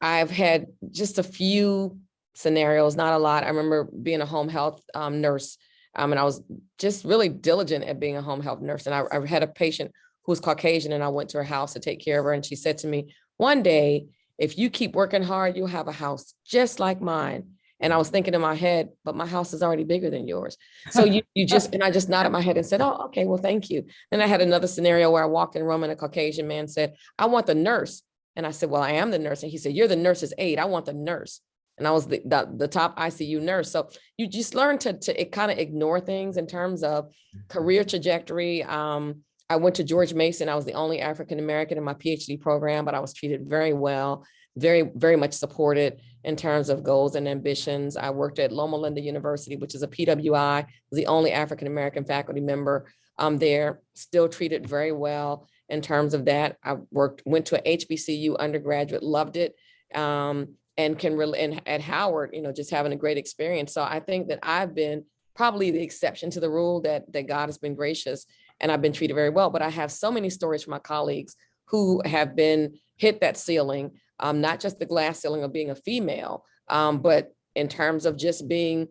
I've had just a few scenarios, not a lot. I remember being a home health nurse, and I was just really diligent at being a home health nurse. And I had a patient who was Caucasian, and I went to her house to take care of her. And she said to me, one day, if you keep working hard, you'll have a house just like mine. And I was thinking in my head, but my house is already bigger than yours. So and I just nodded my head and said, oh, okay, well, thank you. Then I had another scenario where I walked in a room and a Caucasian man said, I want the nurse. And I said, well, I am the nurse. And he said, you're the nurse's aide. I want the nurse. And I was the top ICU nurse. So you just learn to kind of ignore things in terms of career trajectory. I went to George Mason. I was the only African-American in my PhD program, but I was treated very well, very, very much supported in terms of goals and ambitions. I worked at Loma Linda University, which is a PWI, was the only African-American faculty member there, still treated very well in terms of that. I went to a HBCU undergraduate, loved it, and at Howard, just having a great experience. So I think that I've been probably the exception to the rule, that God has been gracious and I've been treated very well. But I have so many stories from my colleagues who have hit that ceiling, not just the glass ceiling of being a female, but in terms of just being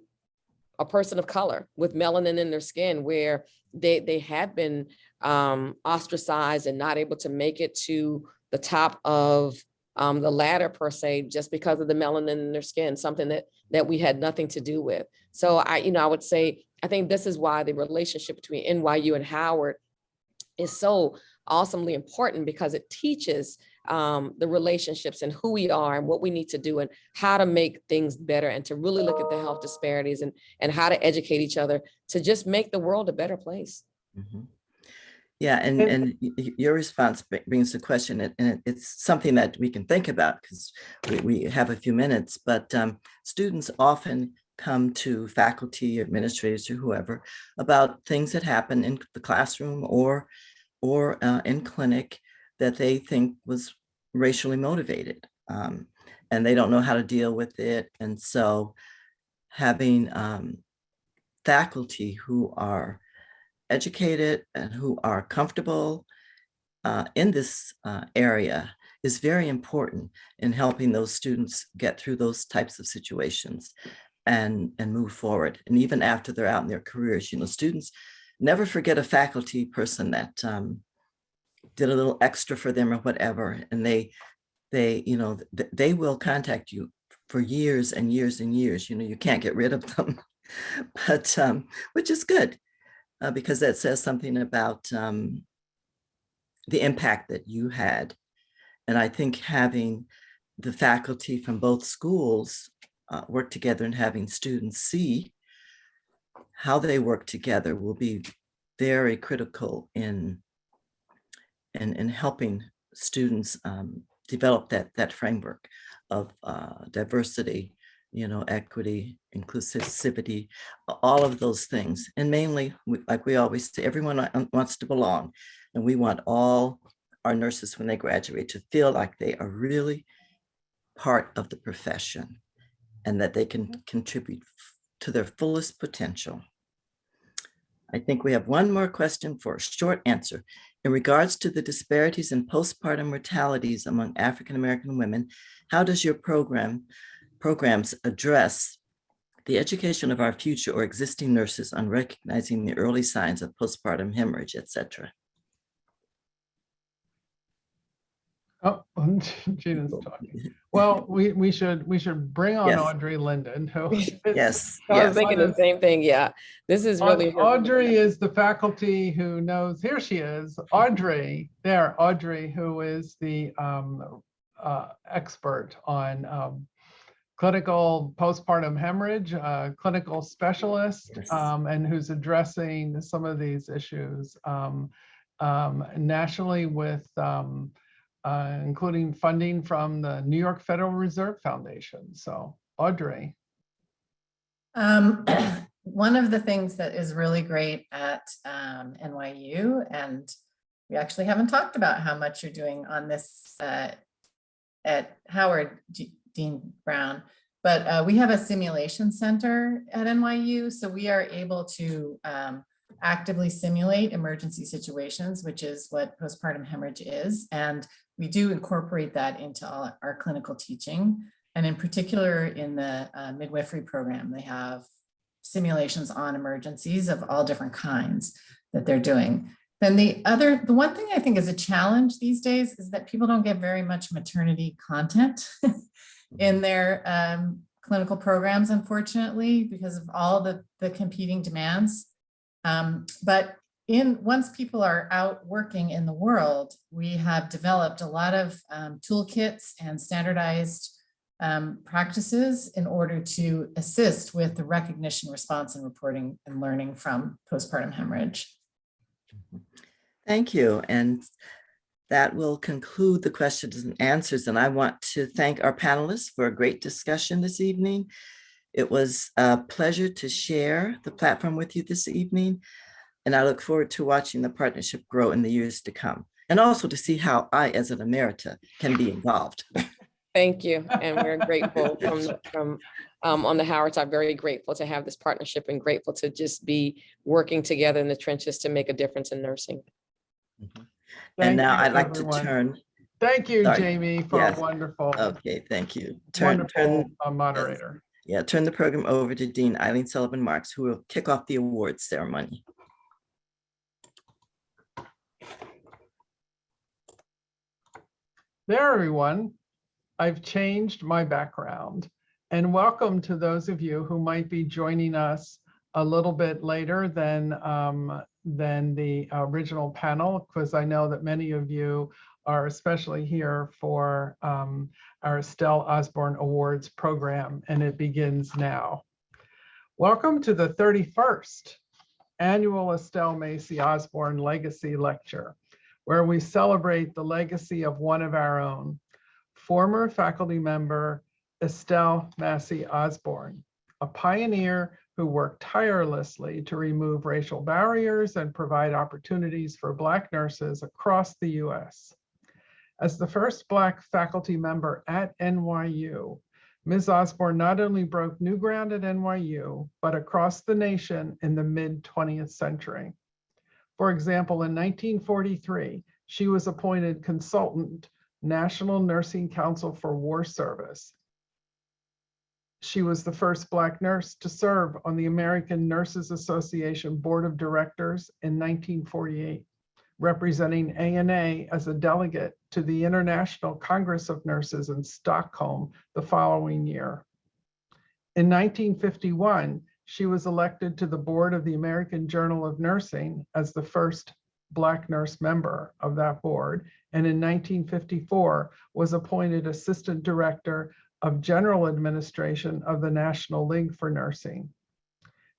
a person of color with melanin in their skin, where they have been ostracized and not able to make it to the top of the ladder per se, just because of the melanin in their skin, something that we had nothing to do with. So I would say, I think this is why the relationship between NYU and Howard is so awesomely important, because it teaches the relationships and who we are and what we need to do and how to make things better, and to really look at the health disparities and how to educate each other to just make the world a better place. Mm-hmm. Yeah, your response brings the question, and it's something that we can think about because we have a few minutes, but students often come to faculty, administrators, or whoever about things that happen in the classroom or in clinic that they think was racially motivated, and they don't know how to deal with it. And so having faculty who are educated and who are comfortable in this area is very important in helping those students get through those types of situations and move forward. And even after they're out in their careers, students never forget a faculty person that did a little extra for them or whatever, and they will contact you for years and years and years. You can't get rid of them, but which is good. Because that says something about the impact that you had. And I think having the faculty from both schools work together and having students see how they work together will be very critical in helping students develop that framework of diversity, equity, inclusivity, all of those things. And mainly, like we always say, everyone wants to belong. And we want all our nurses, when they graduate, to feel like they are really part of the profession and that they can contribute to their fullest potential. I think we have one more question for a short answer. In regards to the disparities in postpartum mortalities among African-American women, how does your programs address the education of our future or existing nurses on recognizing the early signs of postpartum hemorrhage, et cetera? Oh, Gina's talking. Well, we should bring on Audrey Linden, who yes, I was thinking the same thing. Yeah, this is really Audrey is the faculty who knows. Here she is, Audrey. Audrey, who is the expert on clinical postpartum hemorrhage, clinical specialist, and who's addressing some of these issues nationally with including funding from the New York Federal Reserve Foundation. So Audrey. One of the things that is really great at NYU, and we actually haven't talked about how much you're doing on this at Howard, Dean Brown, but we have a simulation center at NYU. So we are able to actively simulate emergency situations, which is what postpartum hemorrhage is. And we do incorporate that into all our clinical teaching. And in particular, in the midwifery program, they have simulations on emergencies of all different kinds that they're doing. Then the one thing I think is a challenge these days is that people don't get very much maternity content in their clinical programs, unfortunately, because of all the competing demands. But once people are out working in the world, we have developed a lot of toolkits and standardized practices in order to assist with the recognition, response, and reporting and learning from postpartum hemorrhage. Thank you. And that will conclude the questions and answers. And I want to thank our panelists for a great discussion this evening. It was a pleasure to share the platform with you this evening. And I look forward to watching the partnership grow in the years to come, and also to see how I, as an emerita, can be involved. Thank you. And we're grateful from on the Howard side, very grateful to have this partnership and grateful to just be working together in the trenches to make a difference in nursing. Mm-hmm. And now I'd like to turn. Thank you, Jamie, for a wonderful. Okay, thank you. Wonderful moderator. Yeah, turn the program over to Dean Eileen Sullivan-Marks, who will kick off the awards ceremony. There, everyone. I've changed my background, and welcome to those of you who might be joining us a little bit later than the original panel, because I know that many of you are especially here for our Estelle Osborne Awards program, and it begins now. Welcome to the 31st annual Estelle Macy Osborne Legacy Lecture, where we celebrate the legacy of one of our own, former faculty member Estelle Massey Osborne, a pioneer who worked tirelessly to remove racial barriers and provide opportunities for Black nurses across the US. As the first Black faculty member at NYU, Ms. Osborne not only broke new ground at NYU, but across the nation in the mid-20th century. For example, in 1943, she was appointed consultant, National Nursing Council for War Service. She was the first Black nurse to serve on the American Nurses Association Board of Directors in 1948, representing ANA as a delegate to the International Congress of Nurses in Stockholm the following year. In 1951, she was elected to the board of the American Journal of Nursing as the first Black nurse member of that board, and in 1954 was appointed assistant director of general administration of the National League for Nursing.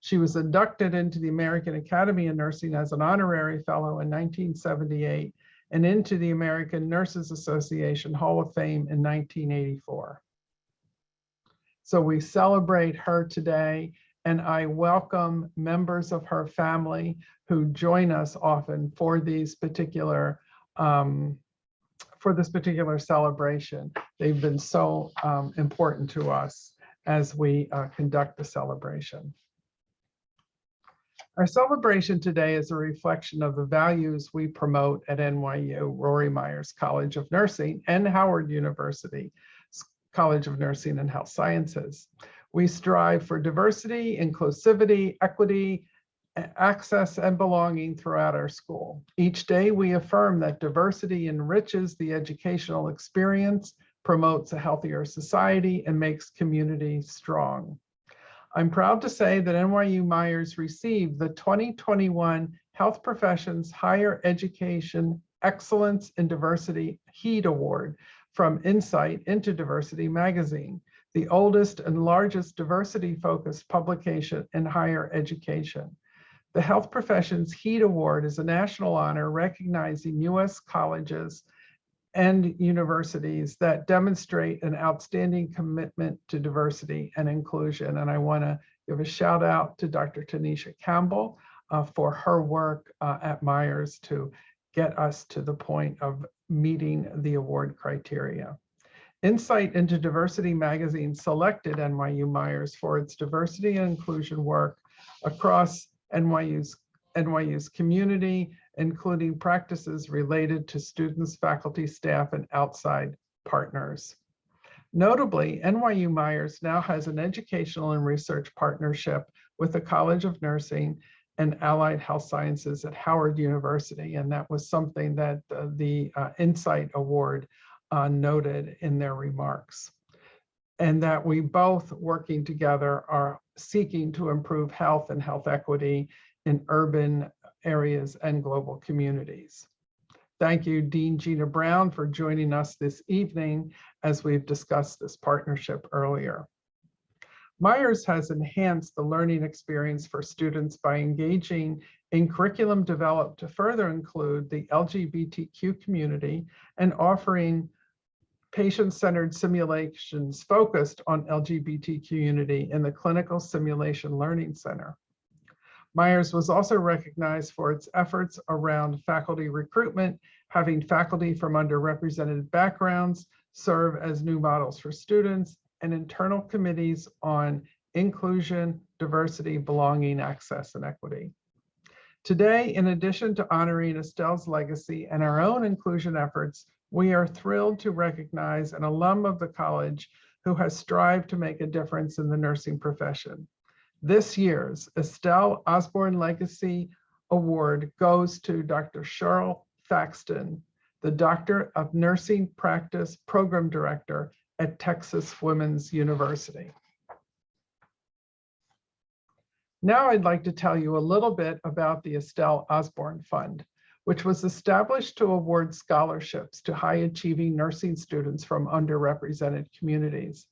She was inducted into the American Academy of Nursing as an honorary fellow in 1978 and into the American Nurses Association Hall of Fame in 1984. So we celebrate her today, and I welcome members of her family who join us often for these particular this particular celebration. They've been so important to us as we conduct the celebration. Our celebration today is a reflection of the values we promote at NYU, Rory Myers College of Nursing, and Howard University College of Nursing and Health Sciences. We strive for diversity, inclusivity, equity, access, and belonging throughout our school. Each day, we affirm that diversity enriches the educational experience, promotes a healthier society, and makes communities strong. I'm proud to say that NYU Myers received the 2021 Health Professions Higher Education Excellence in Diversity HEED Award from Insight into Diversity magazine, the oldest and largest diversity-focused publication in higher education. The Health Professions HEED Award is a national honor recognizing US colleges and universities that demonstrate an outstanding commitment to diversity and inclusion. And I want to give a shout out to Dr. Tanisha Campbell for her work at Myers to get us to the point of meeting the award criteria. Insight into Diversity magazine selected NYU Myers for its diversity and inclusion work across NYU's community, including practices related to students, faculty, staff, and outside partners. Notably, NYU Myers now has an educational and research partnership with the College of Nursing and Allied Health Sciences at Howard University, and that was something that the Insight Award noted in their remarks. And that we both, working together, are seeking to improve health and health equity in urban areas and global communities. Thank you, Dean Gina Brown, for joining us this evening as we've discussed this partnership earlier. Myers has enhanced the learning experience for students by engaging in curriculum developed to further include the LGBTQ community and offering patient-centered simulations focused on LGBT community in the Clinical Simulation Learning Center. Myers was also recognized for its efforts around faculty recruitment, having faculty from underrepresented backgrounds serve as new models for students, and internal committees on inclusion, diversity, belonging, access, and equity. Today, in addition to honoring Estelle's legacy and our own inclusion efforts, we are thrilled to recognize an alum of the college who has strived to make a difference in the nursing profession. This year's Estelle Osborne Legacy Award goes to Dr. Cheryl Thaxton, the Doctor of Nursing Practice Program Director at Texas Women's University. Now I'd like to tell you a little bit about the Estelle Osborne Fund, which was established to award scholarships to high-achieving nursing students from underrepresented communities.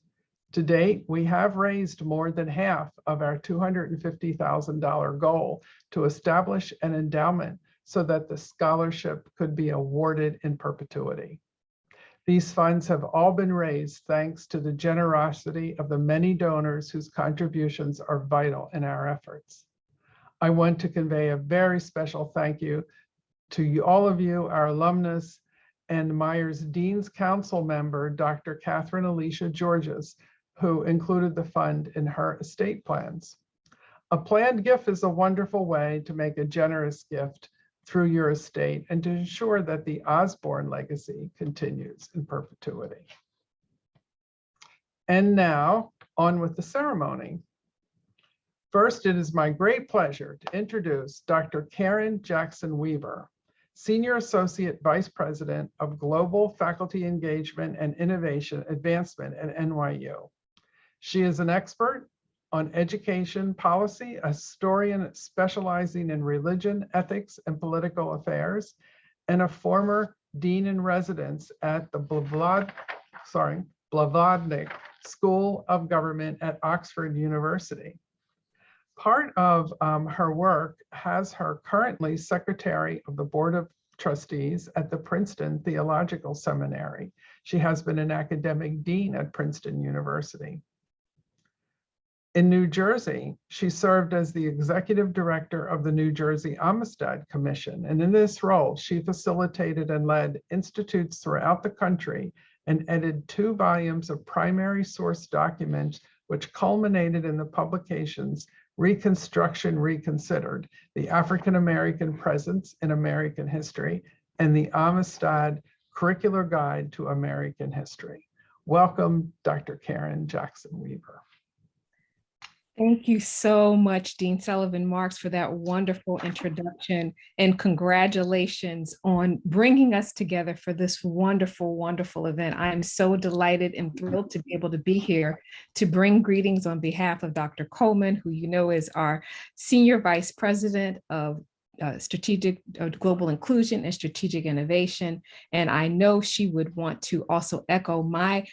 To date, we have raised more than half of our $250,000 goal to establish an endowment so that the scholarship could be awarded in perpetuity. These funds have all been raised thanks to the generosity of the many donors whose contributions are vital in our efforts. I want to convey a very special thank you to all of you, our alumnus, and Myers Dean's Council member, Dr. Catherine Alicia Georges, who included the fund in her estate plans. A planned gift is a wonderful way to make a generous gift through your estate and to ensure that the Osborne legacy continues in perpetuity. And now, on with the ceremony. First, it is my great pleasure to introduce Dr. Karen Jackson Weaver, Senior Associate Vice President of Global Faculty Engagement and Innovation Advancement at NYU. She is an expert on education policy, a historian specializing in religion, ethics, and political affairs, and a former dean in residence at the Blavatnik School of Government at Oxford University. Part of her work has her currently Secretary of the Board of Trustees at the Princeton Theological Seminary. She has been an academic dean at Princeton University. In New Jersey, she served as the executive director of the New Jersey Amistad Commission. And in this role, she facilitated and led institutes throughout the country and edited 2 volumes of primary source documents, which culminated in the publications Reconstruction Reconsidered, the African-American Presence in American History, and the Amistad Curricular Guide to American History. Welcome, Dr. Karen Jackson Weaver. Thank you so much, Dean Sullivan Marks, for that wonderful introduction, and congratulations on bringing us together for this wonderful, wonderful event. I am so delighted and thrilled to be able to be here to bring greetings on behalf of Dr. Coleman, who you know is our Senior Vice President of Strategic Global Inclusion and Strategic Innovation. And I know she would want to also echo my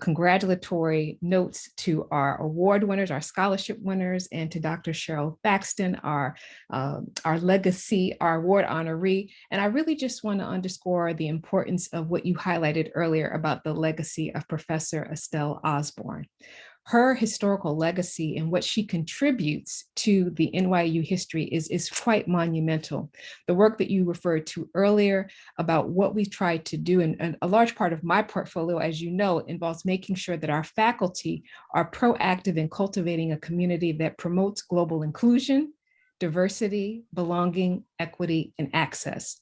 congratulatory notes to our award winners, our scholarship winners, and to Dr. Cheryl Thaxton, our legacy, our award honoree. And I really just want to underscore the importance of what you highlighted earlier about the legacy of Professor Estelle Osborne. Her historical legacy and what she contributes to the NYU history is quite monumental. The work that you referred to earlier about what we tried to do, and a large part of my portfolio, as you know, involves making sure that our faculty are proactive in cultivating a community that promotes global inclusion, diversity, belonging, equity, and access.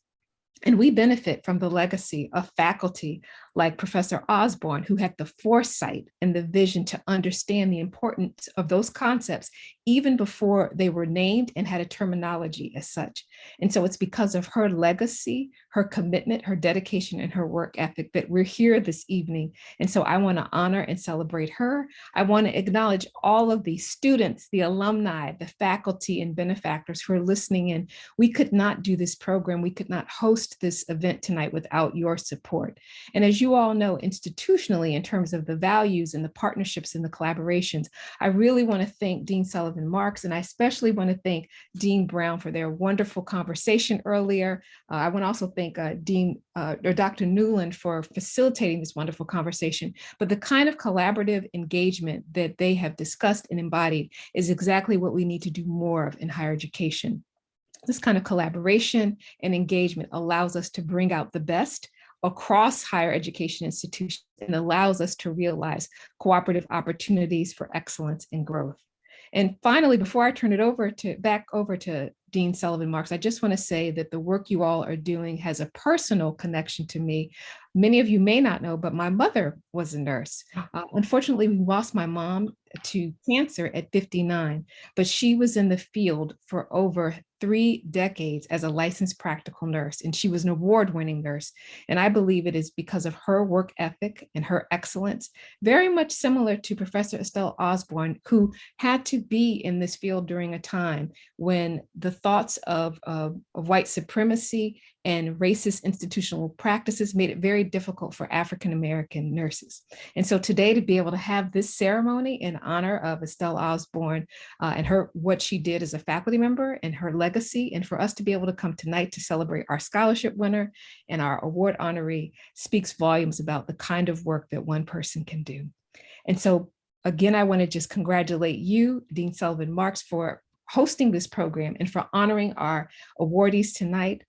And we benefit from the legacy of faculty like Professor Osborne, who had the foresight and the vision to understand the importance of those concepts even before they were named and had a terminology as such. And so it's because of her legacy, her commitment, her dedication, and her work ethic that we're here this evening. And so I want to honor and celebrate her. I want to acknowledge all of the students, the alumni, the faculty, and benefactors who are listening in. We could not do this program. We could not host this event tonight without your support. And as you all know, institutionally, in terms of the values and the partnerships and the collaborations, I really want to thank Dean Sullivan Marks, and I especially want to thank Dean Brown for their wonderful conversation earlier. I want to also thank Dr. Newland for facilitating this wonderful conversation. But the kind of collaborative engagement that they have discussed and embodied is exactly what we need to do more of in higher education. This kind of collaboration and engagement allows us to bring out the best across higher education institutions and allows us to realize cooperative opportunities for excellence and growth. And finally, before I turn it back over to Dean Sullivan Marks, I just want to say that the work you all are doing has a personal connection to me. Many of you may not know, but my mother was a nurse. Unfortunately, we lost my mom to cancer at 59, but she was in the field for over 3 decades as a licensed practical nurse, and she was an award-winning nurse. And I believe it is because of her work ethic and her excellence, very much similar to Professor Estelle Osborne, who had to be in this field during a time when the thoughts of white supremacy and racist institutional practices made it very difficult for African-American nurses. And so today, to be able to have this ceremony in honor of Estelle Osborne and what she did as a faculty member and her legacy, and for us to be able to come tonight to celebrate our scholarship winner and our award honoree speaks volumes about the kind of work that one person can do. And so again, I want to just congratulate you, Dean Sullivan Marks, for hosting this program and for honoring our awardees tonight.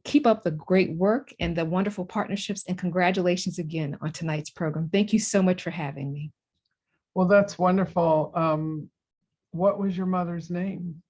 Keep up the great work and the wonderful partnerships, and congratulations again on tonight's program. Thank you so much for having me. Well, that's wonderful. What was your mother's name?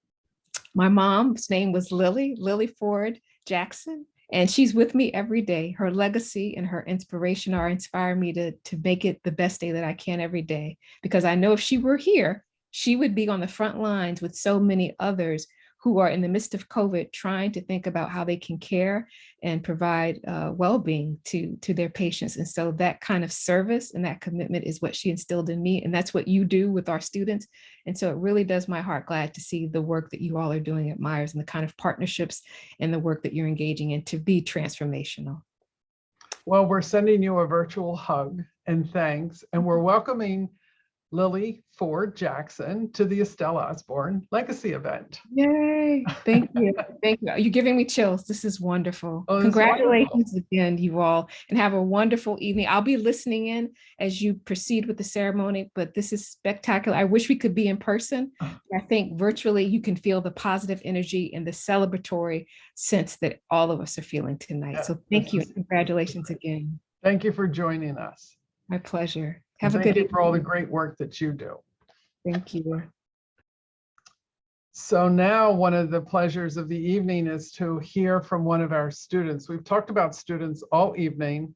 My mom's name was Lily Ford Jackson, and she's with me every day. Her legacy and her inspiration are inspiring me to make it the best day that I can every day, because I know if she were here, she would be on the front lines with so many others who are in the midst of COVID, trying to think about how they can care and provide well-being to their patients. And so that kind of service and that commitment is what she instilled in me. And that's what you do with our students. And so it really does my heart glad to see the work that you all are doing at Myers and the kind of partnerships and the work that you're engaging in to be transformational. Well, we're sending you a virtual hug and thanks, and we're welcoming Lily Ford Jackson to the Estelle Osborne Legacy event. Yay, thank you. Thank you. You're giving me chills. This is wonderful. Oh, Congratulations again, you all, and have a wonderful evening. I'll be listening in as you proceed with the ceremony, but this is spectacular. I wish we could be in person. I think virtually you can feel the positive energy and the celebratory sense that all of us are feeling tonight. Yeah, so thank you and congratulations again. Thank you for joining us. My pleasure. Have a good Thank you evening. for all the great work that you do. Thank you. So now one of the pleasures of the evening is to hear from one of our students. We've talked about students all evening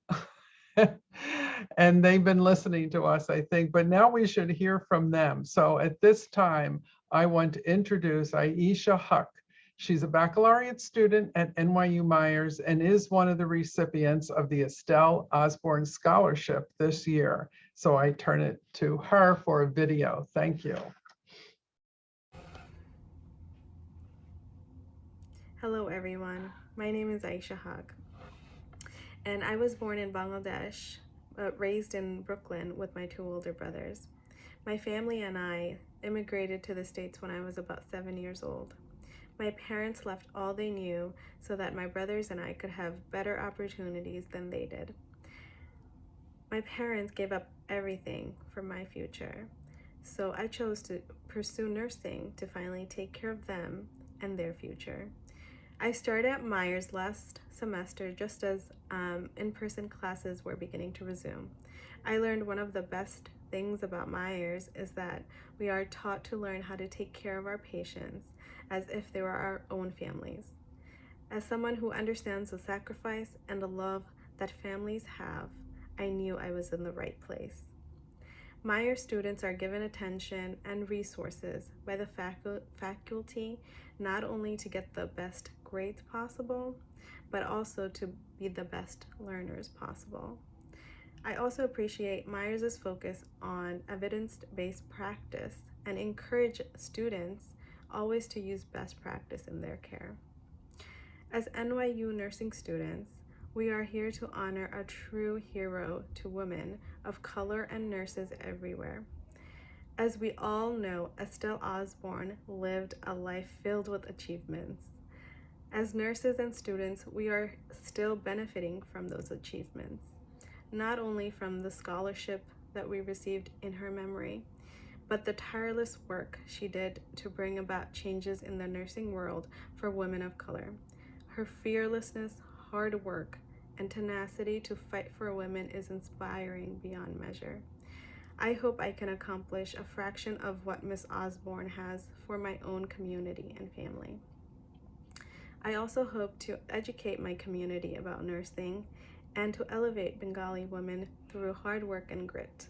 and they've been listening to us, I think, but now we should hear from them. So at this time, I want to introduce Aisha Huck. She's a baccalaureate student at NYU Myers and is one of the recipients of the Estelle Osborne Scholarship this year. So I turn it to her for a video. Thank you. Hello everyone, my name is Aisha Huck, and I was born in Bangladesh, but raised in Brooklyn with my two older brothers. My family and I immigrated to the States when I was about 7 years old. My parents left all they knew so that my brothers and I could have better opportunities than they did. My parents gave up everything for my future, so I chose to pursue nursing to finally take care of them and their future. I started at Myers last semester just as in-person classes were beginning to resume. I learned one of the best things about Myers is that we are taught to learn how to take care of our patients as if they were our own families. As someone who understands the sacrifice and the love that families have, I knew I was in the right place. Myers students are given attention and resources by the faculty, not only to get the best grades possible, but also to be the best learners possible. I also appreciate Myers' focus on evidence-based practice and encourage students always to use best practice in their care. As NYU nursing students, we are here to honor a true hero to women of color and nurses everywhere. As we all know, Estelle Osborne lived a life filled with achievements. As nurses and students, we are still benefiting from those achievements, not only from the scholarship that we received in her memory, but the tireless work she did to bring about changes in the nursing world for women of color. Her fearlessness, hard work, and tenacity to fight for women is inspiring beyond measure. I hope I can accomplish a fraction of what Miss Osborne has for my own community and family. I also hope to educate my community about nursing and to elevate Bengali women through hard work and grit.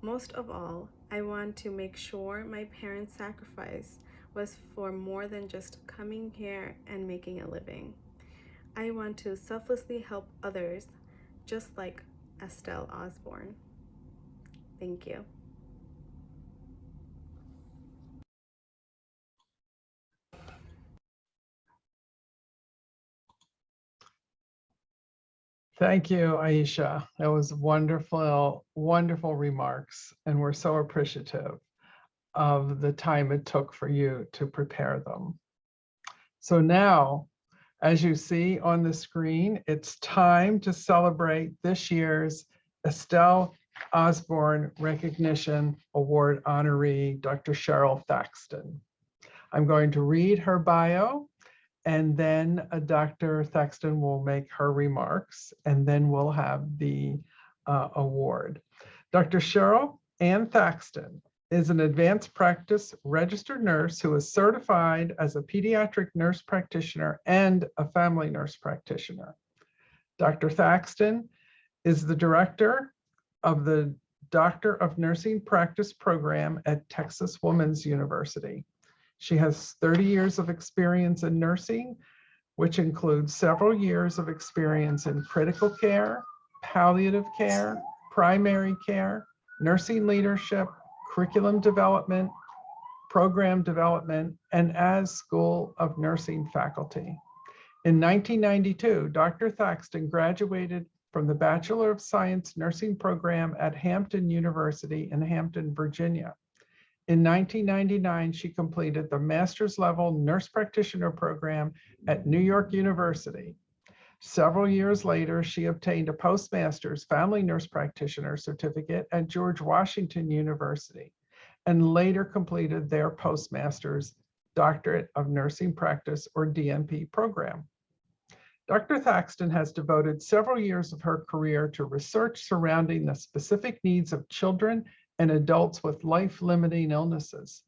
Most of all, I want to make sure my parents' sacrifice was for more than just coming here and making a living. I want to selflessly help others, just like Estelle Osborne. Thank you. Thank you, Aisha. That was wonderful, wonderful remarks. And we're so appreciative of the time it took for you to prepare them. So now, as you see on the screen, it's time to celebrate this year's Estelle Osborne Recognition Award honoree, Dr. Cheryl Thaxton. I'm going to read her bio, and then Dr. Thaxton will make her remarks, and then we'll have the award. Dr. Cheryl Ann Thaxton is an advanced practice registered nurse who is certified as a pediatric nurse practitioner and a family nurse practitioner. Dr. Thaxton is the director of the Doctor of Nursing Practice program at Texas Women's University. She has 30 years of experience in nursing, which includes several years of experience in critical care, palliative care, primary care, nursing leadership, curriculum development, program development, and as School of Nursing faculty. In 1992, Dr. Thaxton graduated from the Bachelor of Science Nursing program at Hampton University in Hampton, Virginia. In 1999, she completed the master's level nurse practitioner program at New York University. Several years later, she obtained a postmaster's family nurse practitioner certificate at George Washington University, and later completed their postmaster's doctorate of nursing practice or DNP program. Dr. Thaxton has devoted several years of her career to research surrounding the specific needs of children and adults with life-limiting illnesses.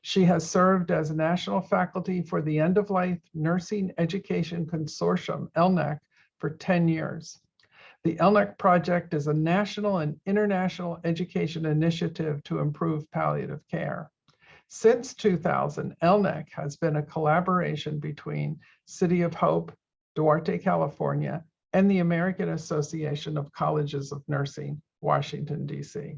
She has served as national faculty for the End of Life Nursing Education Consortium, ELNEC, for 10 years. The ELNEC project is a national and international education initiative to improve palliative care. Since 2000, ELNEC has been a collaboration between City of Hope, Duarte, California, and the American Association of Colleges of Nursing, Washington, D.C.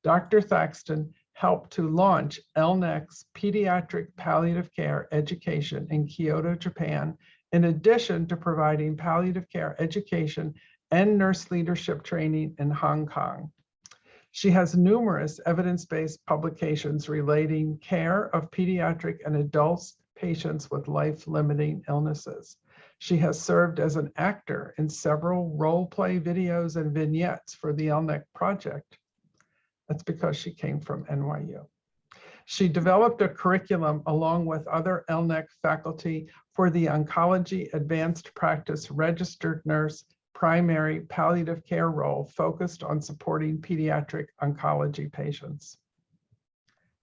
Dr. Thaxton helped to launch ELNEC's pediatric palliative care education in Kyoto, Japan, in addition to providing palliative care education and nurse leadership training in Hong Kong. She has numerous evidence-based publications relating care of pediatric and adult patients with life-limiting illnesses. She has served as an actor in several role-play videos and vignettes for the ELNEC project. That's because she came from NYU. She developed a curriculum along with other ELNEC faculty for the Oncology Advanced Practice Registered Nurse Primary Palliative Care role focused on supporting pediatric oncology patients.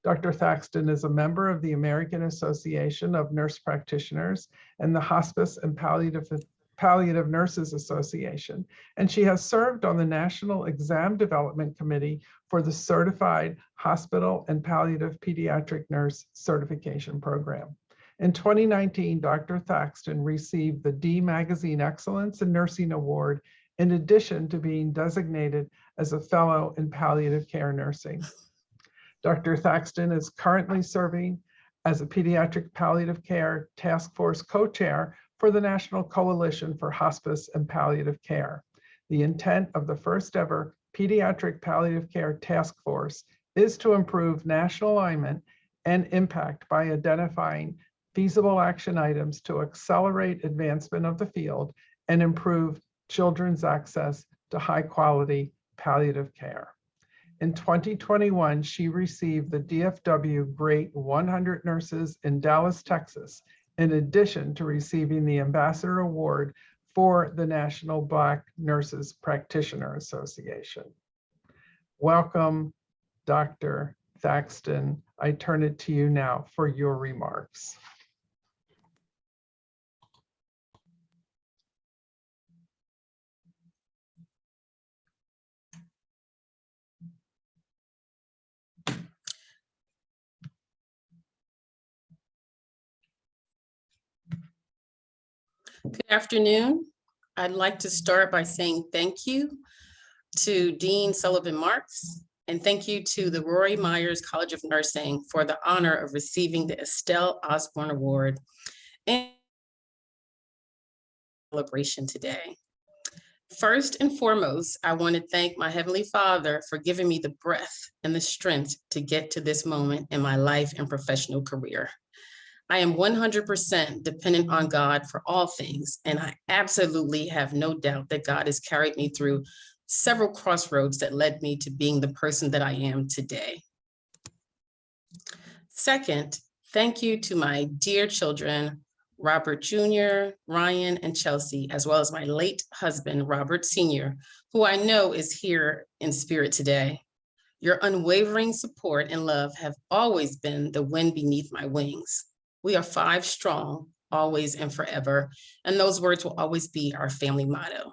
Dr. Thaxton is a member of the American Association of Nurse Practitioners and the Hospice and Palliative Nurses Association, and she has served on the National Exam Development Committee for the Certified Hospital and Palliative Pediatric Nurse Certification Program. In 2019, Dr. Thaxton received the D Magazine Excellence in Nursing Award, in addition to being designated as a fellow in palliative care nursing. Dr. Thaxton is currently serving as a pediatric palliative care task force co-chair for the National Coalition for Hospice and Palliative Care. The intent of the first ever Pediatric Palliative Care Task Force is to improve national alignment and impact by identifying feasible action items to accelerate advancement of the field and improve children's access to high quality palliative care. In 2021, she received the DFW Great 100 Nurses in Dallas, Texas, in addition to receiving the Ambassador Award for the National Black Nurses Practitioner Association. Welcome, Dr. Thaxton. I turn it to you now for your remarks. Good afternoon. I'd like to start by saying thank you to Dean Sullivan Marks, and thank you to the Rory Myers College of Nursing for the honor of receiving the Estelle Osborne Award and celebration today. First and foremost, I want to thank my Heavenly Father for giving me the breath and the strength to get to this moment in my life and professional career. I am 100% dependent on God for all things, and I absolutely have no doubt that God has carried me through several crossroads that led me to being the person that I am today. Second, thank you to my dear children, Robert Jr., Ryan, and Chelsea, as well as my late husband, Robert Sr., who I know is here in spirit today. Your unwavering support and love have always been the wind beneath my wings. We are 5 strong, always and forever, and those words will always be our family motto.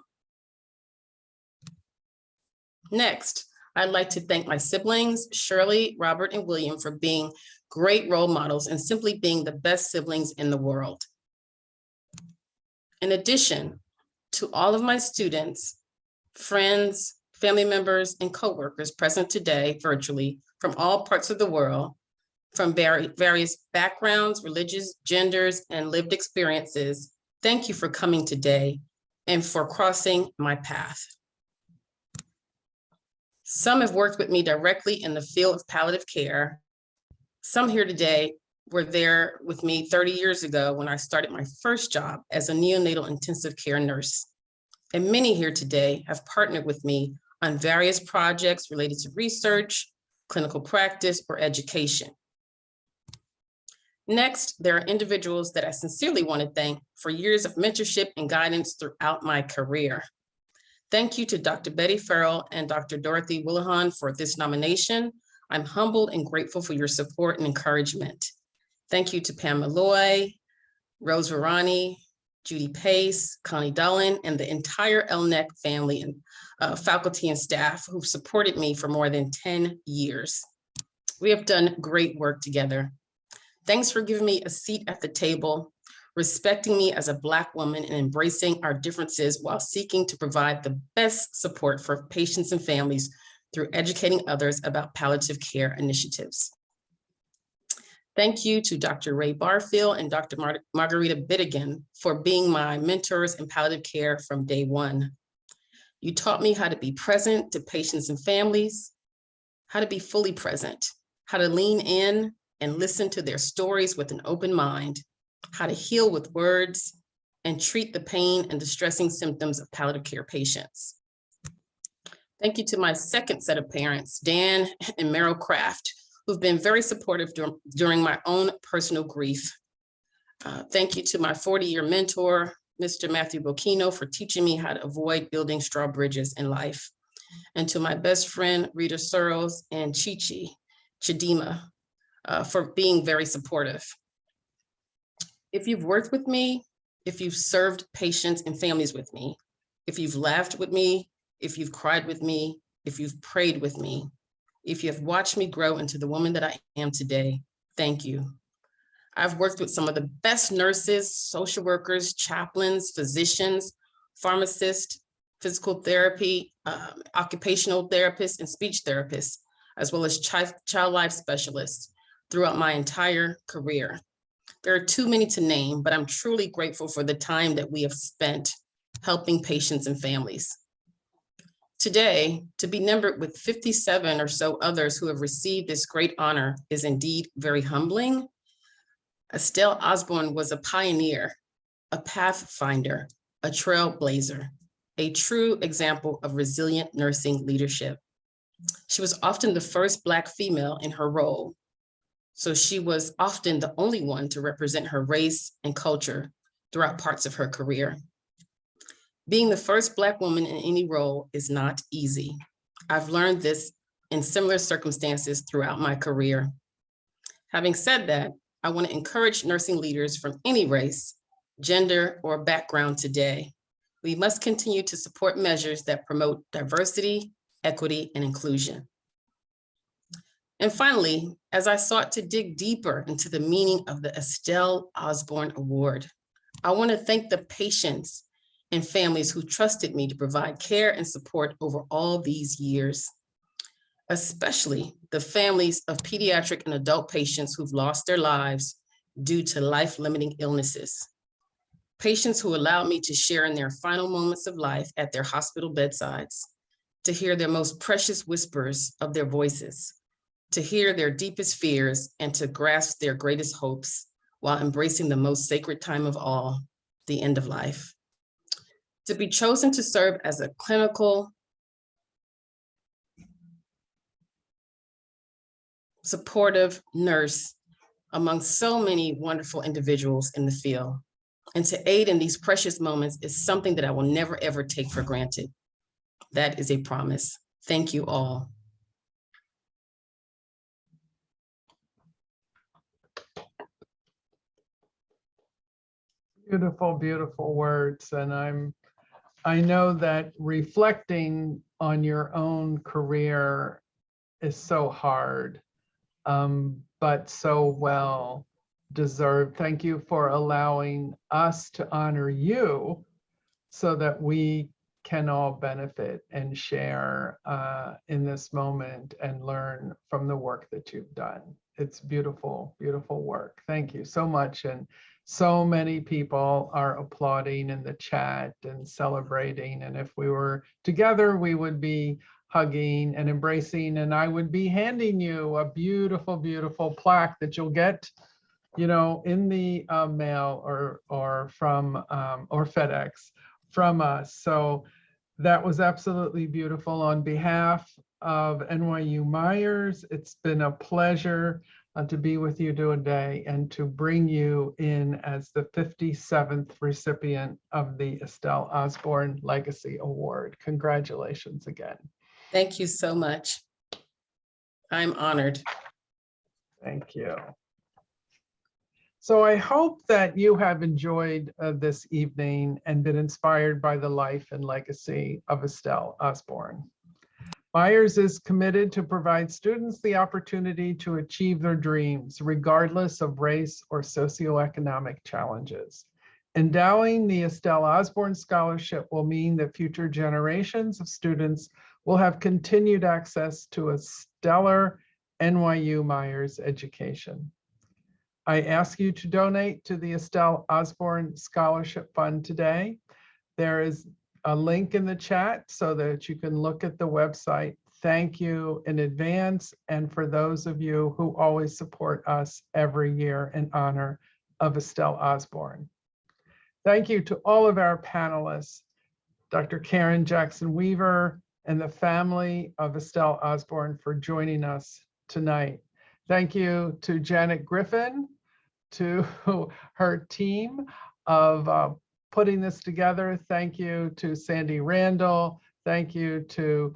Next, I'd like to thank my siblings, Shirley, Robert, and William, for being great role models and simply being the best siblings in the world. In addition to all of my students, friends, family members, and coworkers present today virtually from all parts of the world, from various backgrounds, religious, genders, and lived experiences, thank you for coming today and for crossing my path. Some have worked with me directly in the field of palliative care. Some here today were there with me 30 years ago when I started my first job as a neonatal intensive care nurse. And many here today have partnered with me on various projects related to research, clinical practice, or education. Next, there are individuals that I sincerely want to thank for years of mentorship and guidance throughout my career. Thank you to Dr. Betty Farrell and Dr. Dorothy Willahan for this nomination. I'm humbled and grateful for your support and encouragement. Thank you to Pam Malloy, Rose Varani, Judy Pace, Connie Dullen, and the entire LNEC family and faculty and staff who've supported me for more than 10 years. We have done great work together. Thanks for giving me a seat at the table, respecting me as a Black woman, and embracing our differences while seeking to provide the best support for patients and families through educating others about palliative care initiatives. Thank you to Dr. Ray Barfield and Dr. Margarita Bittigan for being my mentors in palliative care from day one. You taught me how to be present to patients and families, how to be fully present, how to lean in and listen to their stories with an open mind, how to heal with words, and treat the pain and distressing symptoms of palliative care patients. Thank you to my second set of parents, Dan and Meryl Kraft, who've been very supportive during my own personal grief. Thank you to my 40-year mentor, Mr. Matthew Bocchino, for teaching me how to avoid building straw bridges in life. And to my best friend, Rita Searles and Chidima, for being very supportive. If you've worked with me, if you've served patients and families with me, if you've laughed with me, if you've cried with me, if you've prayed with me, if you have watched me grow into the woman that I am today, thank you. I've worked with some of the best nurses, social workers, chaplains, physicians, pharmacists, physical therapy, occupational therapists, and speech therapists, as well as child life specialists throughout my entire career. There are too many to name, but I'm truly grateful for the time that we have spent helping patients and families. Today, to be numbered with 57 or so others who have received this great honor is indeed very humbling. Estelle Osborne was a pioneer, a pathfinder, a trailblazer, a true example of resilient nursing leadership. She was often the first Black female in her role, so she was often the only one to represent her race and culture throughout parts of her career. Being the first Black woman in any role is not easy. I've learned this in similar circumstances throughout my career. Having said that, I want to encourage nursing leaders from any race, gender, or background today. We must continue to support measures that promote diversity, equity, and inclusion. And finally, as I sought to dig deeper into the meaning of the Estelle Osborne Award, I want to thank the patients and families who trusted me to provide care and support over all these years, especially the families of pediatric and adult patients who've lost their lives due to life-limiting illnesses. patients who allowed me to share in their final moments of life at their hospital bedsides, to hear their most precious whispers of their voices, to hear their deepest fears and to grasp their greatest hopes while embracing the most sacred time of all, the end of life. To be chosen to serve as a clinical supportive nurse among so many wonderful individuals in the field, and to aid in these precious moments is something that I will never, ever take for granted. That is a promise. Thank you all. Beautiful, beautiful words. And I know that reflecting on your own career is so hard, but so well deserved. Thank you for allowing us to honor you so that we can all benefit and share in this moment and learn from the work that you've done. It's beautiful, beautiful work. Thank you so much. And so many people are applauding in the chat and celebrating. And if we were together, we would be hugging and embracing, and I would be handing you a beautiful, beautiful plaque that you'll get, you know, in the mail or from or FedEx from us. So that was absolutely beautiful. On behalf of NYU Myers, it's been a pleasure to be with you today and to bring you in as the 57th recipient of the Estelle Osborne Legacy Award. Congratulations again. Thank you so much. I'm honored. Thank you. So I hope that you have enjoyed this evening and been inspired by the life and legacy of Estelle Osborne. Myers is committed to provide students the opportunity to achieve their dreams, regardless of race or socioeconomic challenges. Endowing the Estelle Osborne Scholarship will mean that future generations of students will have continued access to a stellar NYU Myers education. I ask you to donate to the Estelle Osborne Scholarship Fund today. There is a link in the chat so that you can look at the website. Thank you in advance, and for those of you who always support us every year in honor of Estelle Osborne. Thank you to all of our panelists, Dr. Karen Jackson Weaver and the family of Estelle Osborne for joining us tonight. Thank you to Janet Griffin, to her team of putting this together. Thank you to Sandy Randall. Thank you to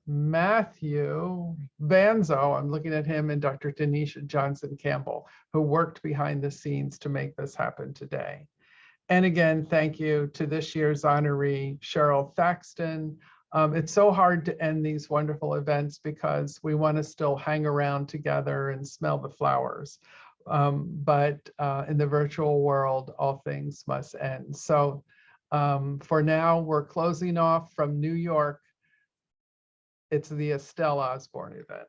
Matthew Banzo, I'm looking at him, and Dr. Denisha Johnson Campbell, who worked behind the scenes to make this happen today. And again, thank you to this year's honoree, Cheryl Thaxton. It's so hard to end these wonderful events because we want to still hang around together and smell the flowers. But in the virtual world, all things must end. So for now, we're closing off from New York. It's the Estelle Osborne event.